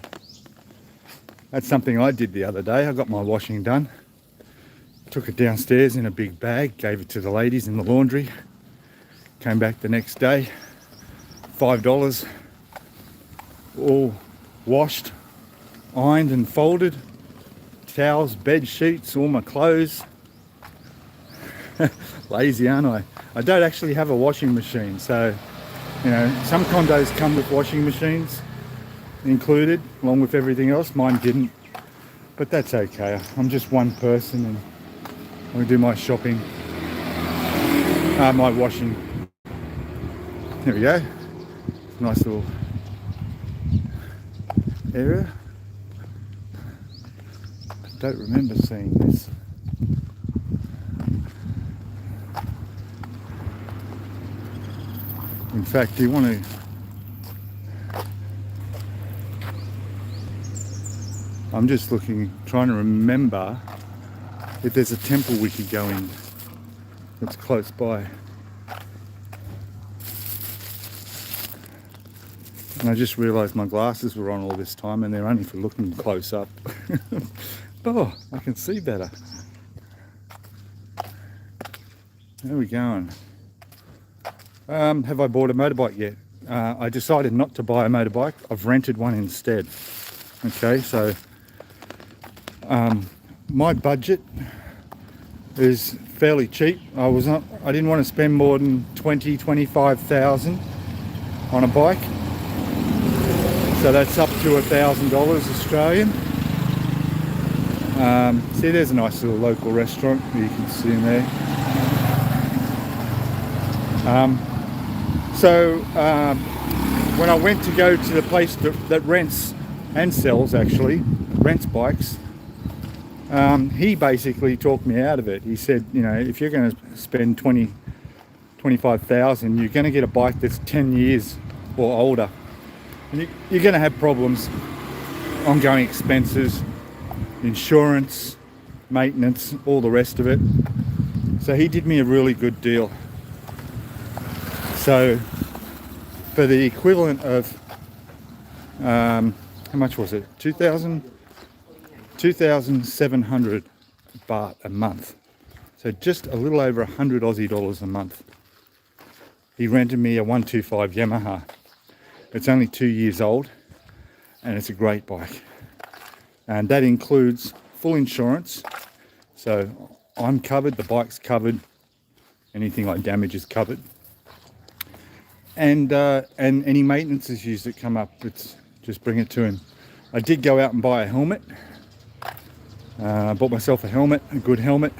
S1: That's something I did the other day. I got my washing done. Took it downstairs in a big bag, gave it to the ladies in the laundry. Came back the next day, $5, all washed, ironed and folded. Towels, bed sheets, all my clothes. Lazy, aren't I? I don't actually have a washing machine, so you know, some condos come with washing machines included along with everything else. Mine didn't, but that's okay. I'm just one person and I'm gonna do my shopping, my washing. There we go. Nice little area. I don't remember seeing this. In fact, do you want to... I'm just looking, trying to remember if there's a temple we could go in that's close by. And I just realised my glasses were on all this time and they're only for looking close up. Oh, I can see better. Where are we going? Have I bought a motorbike yet? I decided not to buy a motorbike. I've rented one instead. Okay, so my budget is fairly cheap. I didn't want to spend more than 25,000 on a bike. So that's up to $1,000 Australian. See, there's a nice little local restaurant you can see in there. When I went to go to the place that rents and sells, actually, rents bikes, he basically talked me out of it. He said, you know, if you're going to spend 25,000, you're going to get a bike that's 10 years or older. And you're going to have problems, ongoing expenses, insurance, maintenance, all the rest of it. So he did me a really good deal. So for the equivalent of, how much was it? 2,700 baht a month. So just a little over 100 Aussie dollars a month. He rented me a 125 Yamaha. It's only 2 years old and it's a great bike. And that includes full insurance. So I'm covered, the bike's covered, anything like damage is covered. And any maintenance issues that come up, it's just bring it to him. I did go out and buy a helmet. I bought myself a helmet, a good helmet.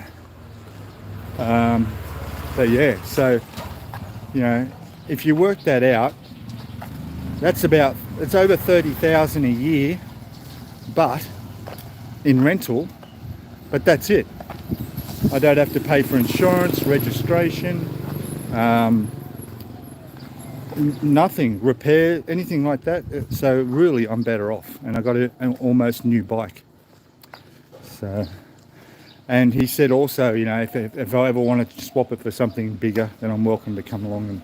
S1: But yeah, so, you know, if you work that out, it's over 30,000 a year, but in rental, but that's it. I don't have to pay for insurance, registration, nothing, repair, anything like that. So really I'm better off, and I got an almost new bike. So, and he said also, you know, if I ever want to swap it for something bigger, then I'm welcome to come along and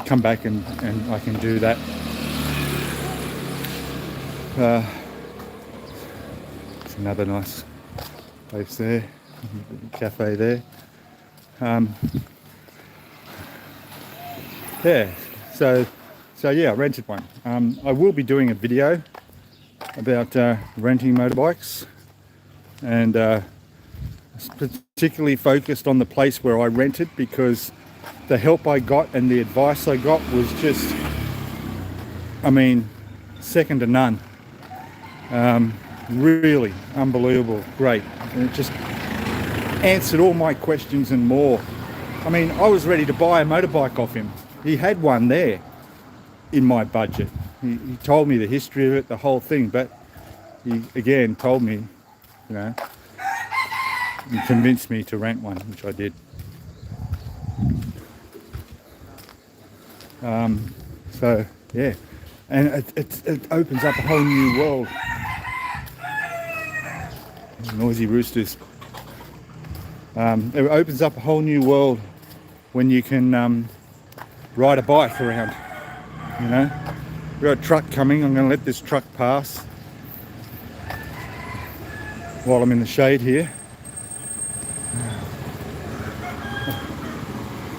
S1: come back and I can do that. It's another nice place there, cafe there. Yeah, so yeah, I rented one. I will be doing a video about renting motorbikes, and particularly focused on the place where I rented, because the help I got and the advice I got was just, I mean, second to none. Really unbelievable, great. And it just, answered all my questions and more. I mean, I was ready to buy a motorbike off him. He had one there in my budget. He told me the history of it, the whole thing, but he again told me, you know, and convinced me to rent one, which I did. So yeah, and it opens up a whole new world. Noisy roosters. It opens up a whole new world when you can ride a bike around. You know, we've got a truck coming. I'm going to let this truck pass while I'm in the shade here.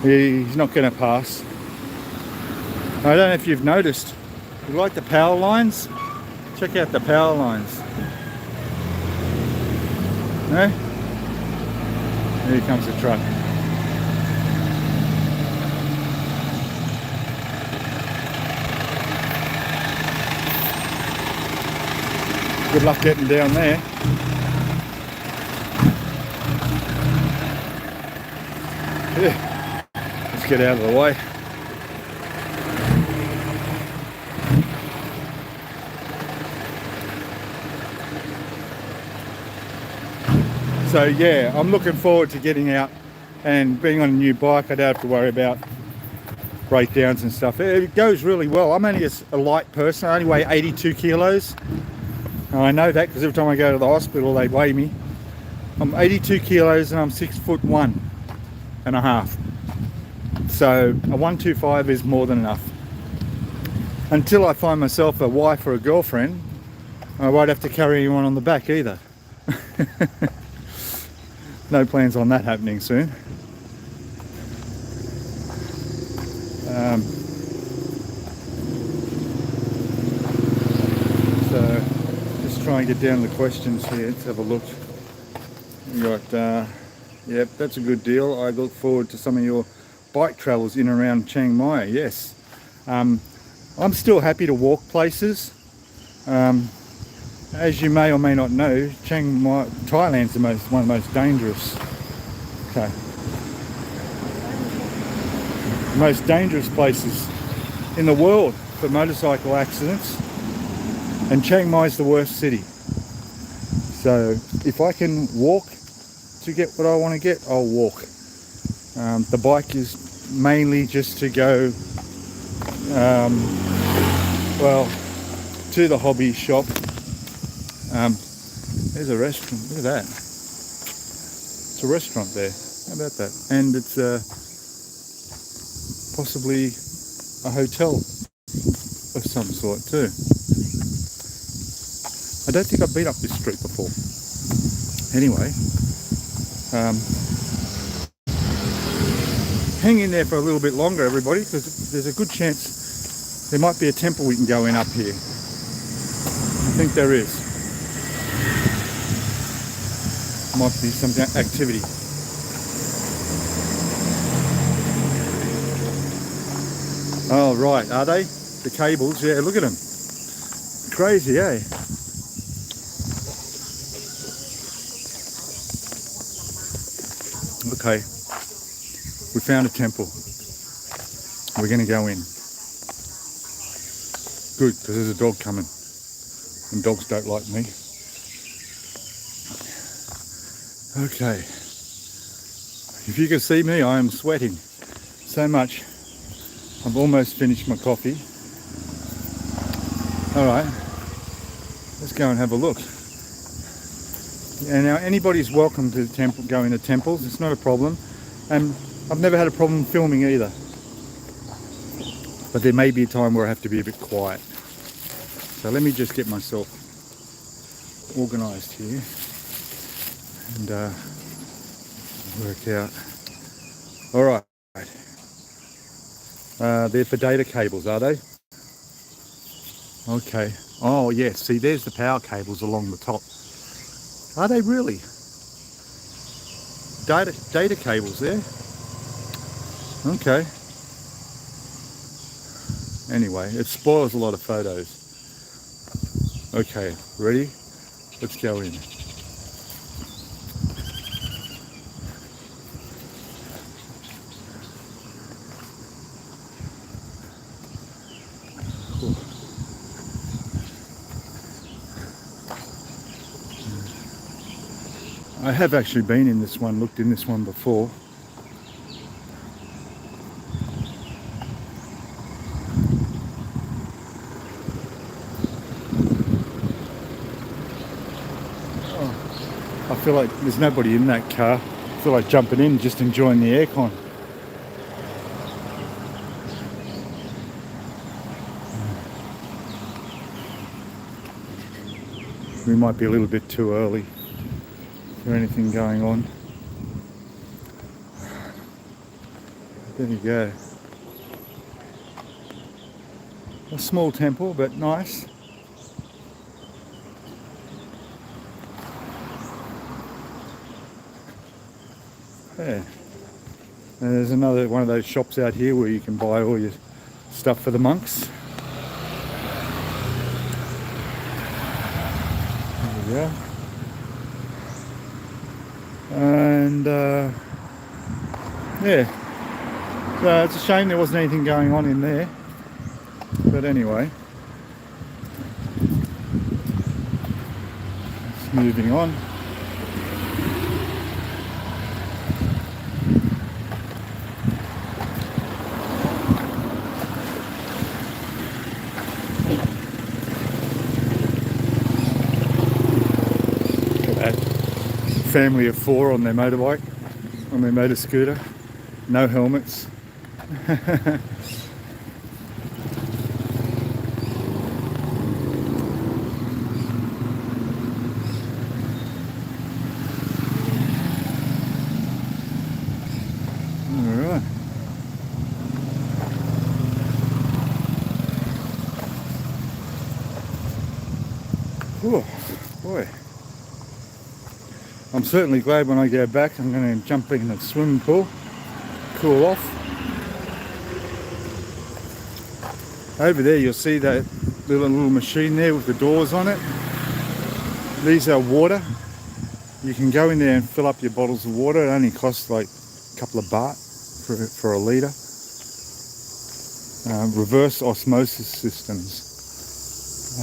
S1: He's not going to pass. I don't know if you've noticed. You like the power lines? Check out the power lines. No? Here comes the truck. Good luck getting down there. Yeah. Let's get out of the way. So yeah, I'm looking forward to getting out and being on a new bike. I don't have to worry about breakdowns and stuff. It goes really well. I'm only a light person. I only weigh 82 kilos. And I know that because every time I go to the hospital they weigh me. I'm 82 kilos and I'm 6'1.5". So a 125 is more than enough. Until I find myself a wife or a girlfriend, I won't have to carry anyone on the back either. No plans on that happening soon. So just try and get down the questions here. Let's have a look. We got, yep, that's a good deal. I look forward to some of your bike travels in and around Chiang Mai. Yes, I'm still happy to walk places. As you may or may not know, Chiang Mai, Thailand's one of the most dangerous. Okay. Most dangerous places in the world for motorcycle accidents, and Chiang Mai is the worst city. So if I can walk to get what I want to get, I'll walk. The bike is mainly just to go, well, to the hobby shop. There's a restaurant. Look at that. It's a restaurant there. How about that? And it's possibly a hotel of some sort too. I don't think I've been up this street before. Anyway, hang in there for a little bit longer, everybody, because there's a good chance there might be a temple we can go in up here. I think there is. Might be some activity. Oh right, are they? The cables, yeah, look at them. Crazy, eh? Okay, we found a temple. We're going to go in. Good, because there's a dog coming. And dogs don't like me. Okay. If you can see me, I am sweating so much. I've almost finished my coffee. Alright, let's go and have a look. And now anybody's welcome to the temple, go into temples, it's not a problem. And I've never had a problem filming either. But there may be a time where I have to be a bit quiet. So let me just get myself organised here and work out. Alright. They're for data cables, are they? Okay. Oh yes, see there's the power cables along the top. Are they really? Data cables there? Okay. Anyway, it spoils a lot of photos. Okay, ready? Let's go in. I have actually been in this one, looked in this one before. I feel like there's nobody in that car. I feel like jumping in, just enjoying the aircon. We might be a little bit too early for anything going on. There you go. A small temple, but nice. Yeah. And there's another one of those shops out here where you can buy all your stuff for the monks. There we go. And yeah, so it's a shame there wasn't anything going on in there. But anyway, it's moving on. Family of 4 on their motorbike, on their motor scooter, no helmets. Alright. Oh boy. I'm certainly glad when I go back I'm going to jump in the swimming pool, cool off. Over there you'll see that little machine there with the doors on it. These are water. You can go in there and fill up your bottles of water. It only costs like a couple of baht for a litre. Reverse osmosis systems.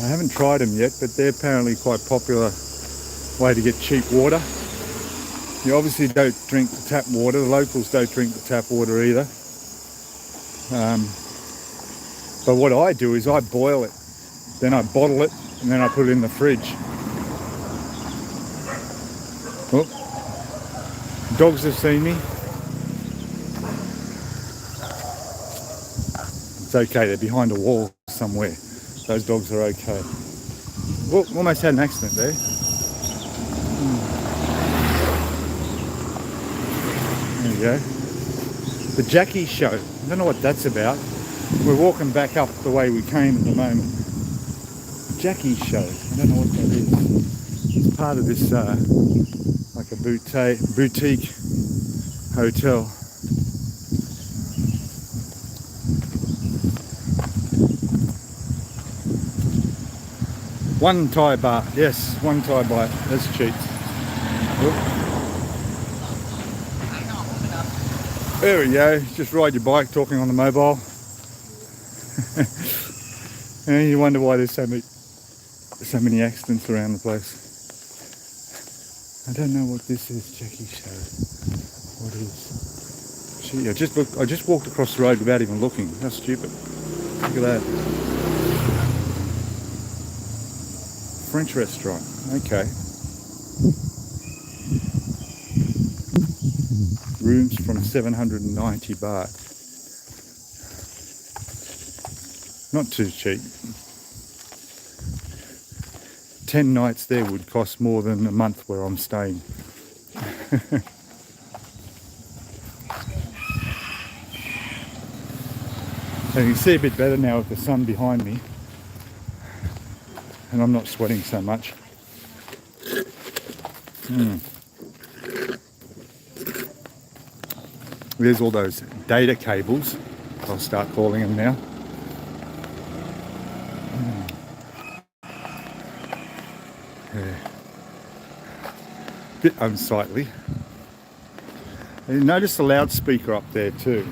S1: I haven't tried them yet, but they're apparently quite popular way to get cheap water. You obviously don't drink the tap water. The locals don't drink the tap water either. But what I do is I boil it, then I bottle it, and then I put it in the fridge. Oh, dogs have seen me. It's okay, they're behind a wall somewhere. Those dogs are okay. Well, almost had an accident there. There you go. The Jackie Show. I don't know what that's about. We're walking back up the way we came at the moment. Jackie Show. I don't know what that is. It's part of this like a boutique hotel. One Thai baht. Yes, one Thai baht. That's cheap. Oop. There we go, just ride your bike talking on the mobile. And you wonder why there's so many accidents around the place. I don't know what this is, Jackie Show. What is? Gee, I just walked across the road without even looking. How stupid. Look at that. French restaurant, okay. Rooms from 790 baht. Not too cheap. 10 nights there would cost more than a month where I'm staying. So you can see a bit better now with the sun behind me. And I'm not sweating so much. There's all those data cables, I'll start calling them now. Yeah. Bit unsightly. And notice the loudspeaker up there too.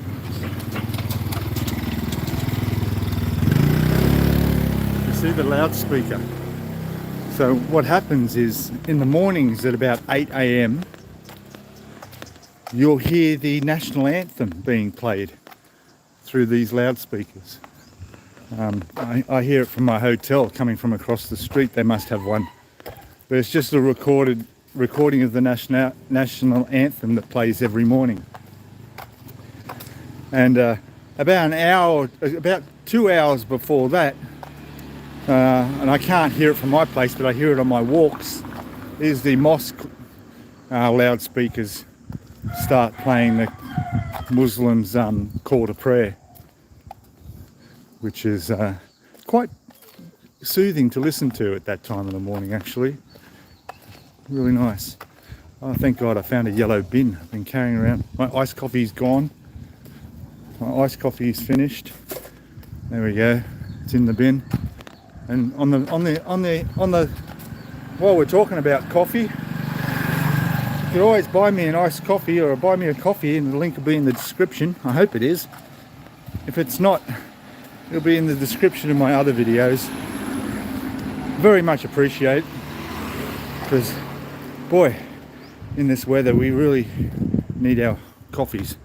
S1: You see the loudspeaker? So what happens is in the mornings at about 8 a.m. you'll hear the national anthem being played through these loudspeakers. I hear it from my hotel coming from across the street. They must have one. But it's just a recording of the national anthem that plays every morning. And about 2 hours before that, and I can't hear it from my place, but I hear it on my walks, is the mosque loudspeakers start playing the Muslims' call to prayer, which is quite soothing to listen to at that time of the morning, actually. Really nice. Oh, thank God I found a yellow bin I've been carrying around. My iced coffee's gone. My iced coffee is finished. There we go. It's in the bin. And while we're talking about coffee, you can always buy me an iced coffee or buy me a coffee, and the link will be in the description. I hope it is. If it's not, it'll be in the description of my other videos. Very much appreciate, because boy, in this weather we really need our coffees.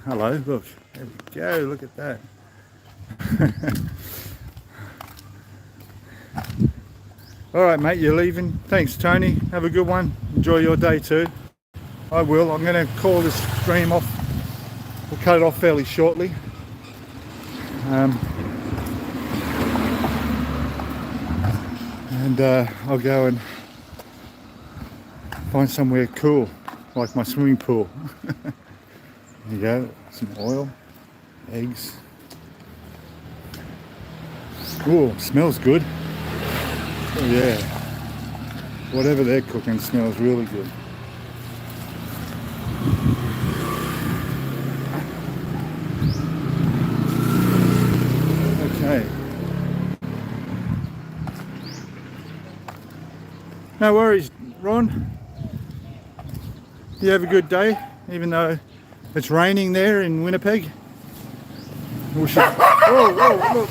S1: Hello, look, there we go, look at that. All right, mate, you're leaving. Thanks, Tony. Have a good one. Enjoy your day too. I will. I'm going to call this stream off. We'll cut it off fairly shortly. And I'll go and find somewhere cool, like my swimming pool. There you go. Some oil, eggs. Ooh, smells good. Oh yeah, whatever they're cooking smells really good. Okay. No worries, Ron. You have a good day, even though it's raining there in Winnipeg. We should... Oh, look.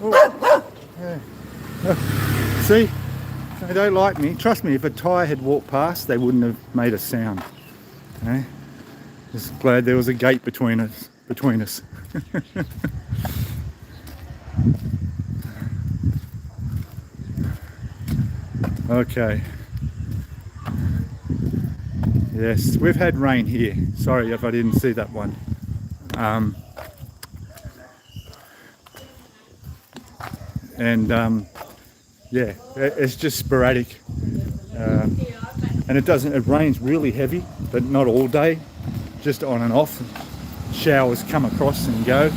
S1: Oh. Yeah. See, they don't like me. Trust me, if a tyre had walked past, they wouldn't have made a sound. Okay? Just glad there was a gate between us. Okay. Yes, we've had rain here. Sorry if I didn't see that one. Yeah, it's just sporadic, and it rains really heavy, but not all day, just on and off. Showers come across and go.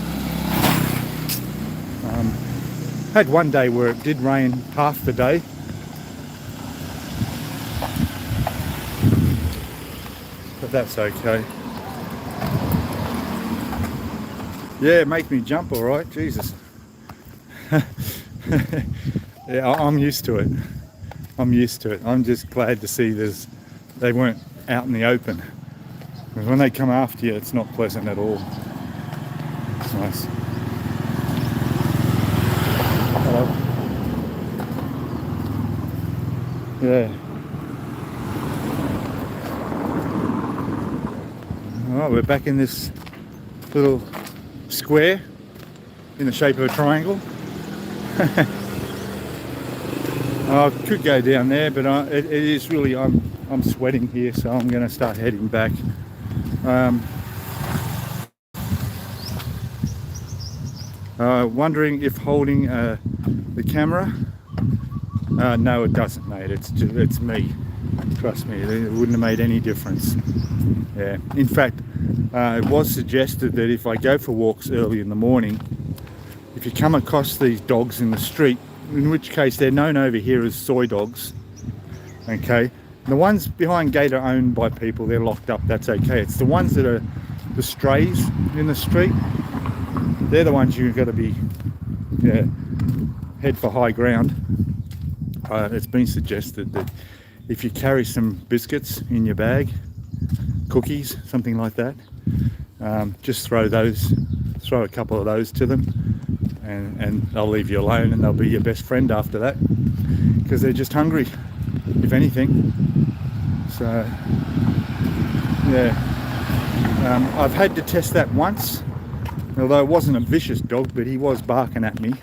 S1: Had one day where it did rain half the day, but that's okay. Yeah, make me jump, all right, Jesus. Yeah, I'm used to it. I'm just glad to see they weren't out in the open. Because when they come after you, it's not pleasant at all. It's nice. Hello. Yeah. Alright, we're back in this little square in the shape of a triangle. I could go down there, but it is really, I'm sweating here, so I'm going to start heading back. Wondering if holding the camera, no it doesn't, mate, it's me, trust me, it wouldn't have made any difference. Yeah, in fact, it was suggested that if I go for walks early in the morning, if you come across these dogs in the street, in which case they're known over here as soy dogs, okay, the ones behind gate are owned by people, they're locked up, that's okay. It's the ones that are the strays in the street, they're the ones you've got to be, yeah, head for high ground. It's been suggested that if you carry some biscuits in your bag, cookies, something like that, just throw a couple of those to them. and they'll leave you alone, and they'll be your best friend after that, because they're just hungry, if anything. So yeah, I've had to test that once, although it wasn't a vicious dog, but he was barking at me.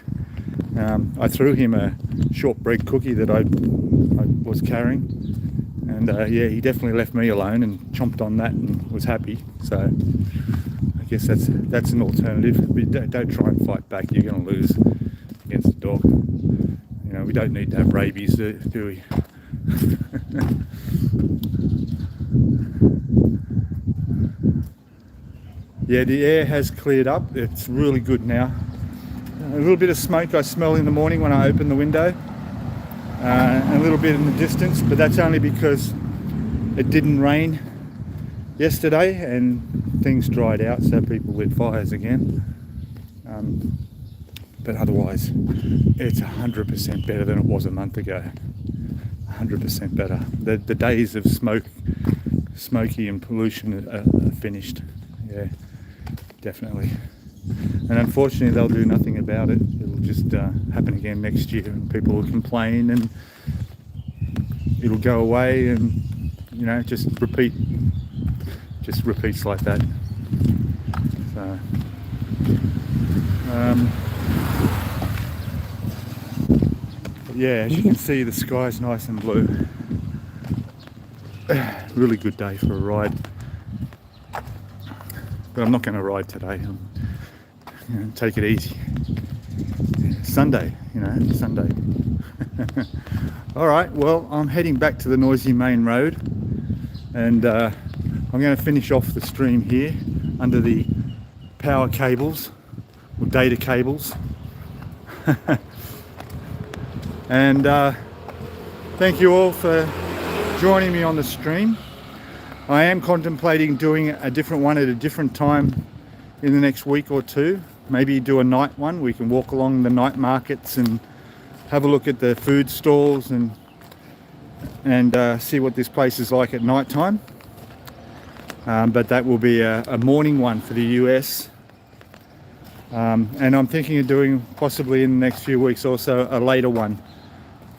S1: I threw him a shortbread cookie that I was carrying, and yeah, he definitely left me alone and chomped on that and was happy. So I guess that's an alternative. But don't try and fight back. You're going to lose against a dog. You know, we don't need to have rabies, do we? Yeah, the air has cleared up. It's really good now. A little bit of smoke I smell in the morning when I open the window, and a little bit in the distance, but that's only because it didn't rain yesterday and things dried out, so people lit fires again. But otherwise, it's 100% better than it was a month ago. 100% better. The days of smoky and pollution are finished. Yeah, definitely. And unfortunately, they'll do nothing about it. It'll just happen again next year, and people will complain, and it'll go away, and you know, just repeats like that. So yeah, as you can see, the sky's nice and blue. Really good day for a ride, but I'm not going to ride today. Take it easy. Sunday, Sunday. All right, well, I'm heading back to the noisy main road, and I'm going to finish off the stream here under the power cables or data cables. And thank you all for joining me on the stream. I am contemplating doing a different one at a different time in the next week or two. Maybe do a night one. We can walk along the night markets and have a look at the food stalls and see what this place is like at night time. But that will be a morning one for the US. And I'm thinking of doing possibly in the next few weeks also a later one,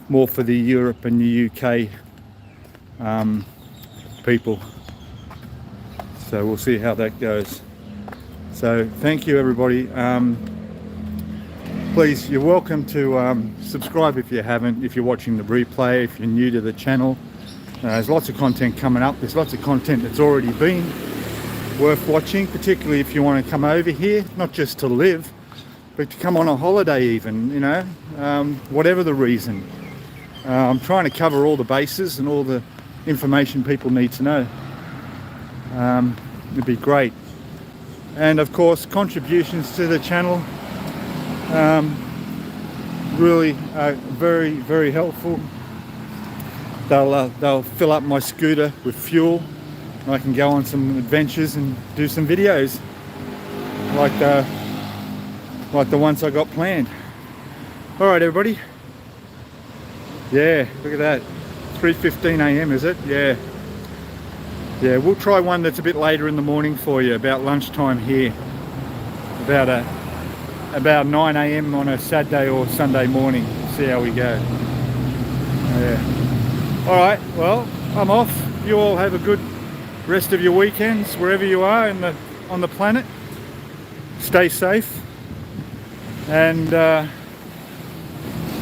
S1: more for the Europe and the UK people. So we'll see how that goes. So thank you, everybody. Please, you're welcome to subscribe if you haven't, if you're watching the replay, if you're new to the channel. There's lots of content coming up. There's lots of content that's already been worth watching, particularly if you want to come over here, not just to live, but to come on a holiday even, whatever the reason. I'm trying to cover all the bases and all the information people need to know. It'd be great. And of course, contributions to the channel really very, very helpful. They'll fill up my scooter with fuel, and I can go on some adventures and do some videos like the ones I got planned. All right, everybody. Yeah, look at that. 3:15 a.m. is it? Yeah. Yeah, we'll try one that's a bit later in the morning for you, about lunchtime here. About 9 a.m. on a Saturday or Sunday morning. See how we go. Yeah. All right, well, I'm off. You all have a good rest of your weekends, wherever you are on the planet. Stay safe. And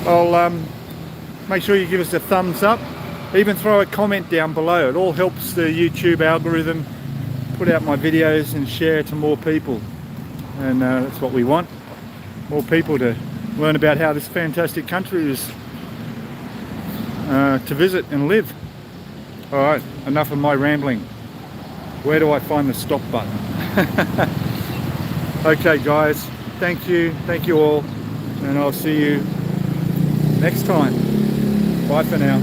S1: I'll make sure you give us a thumbs up. Even throw a comment down below. It all helps the YouTube algorithm put out my videos and share to more people. And that's what we want. More people to learn about how this fantastic country is to visit and live. All right, enough of my rambling. Where do I find the stop button? Okay, guys, thank you all, and I'll see you next time. Bye for now.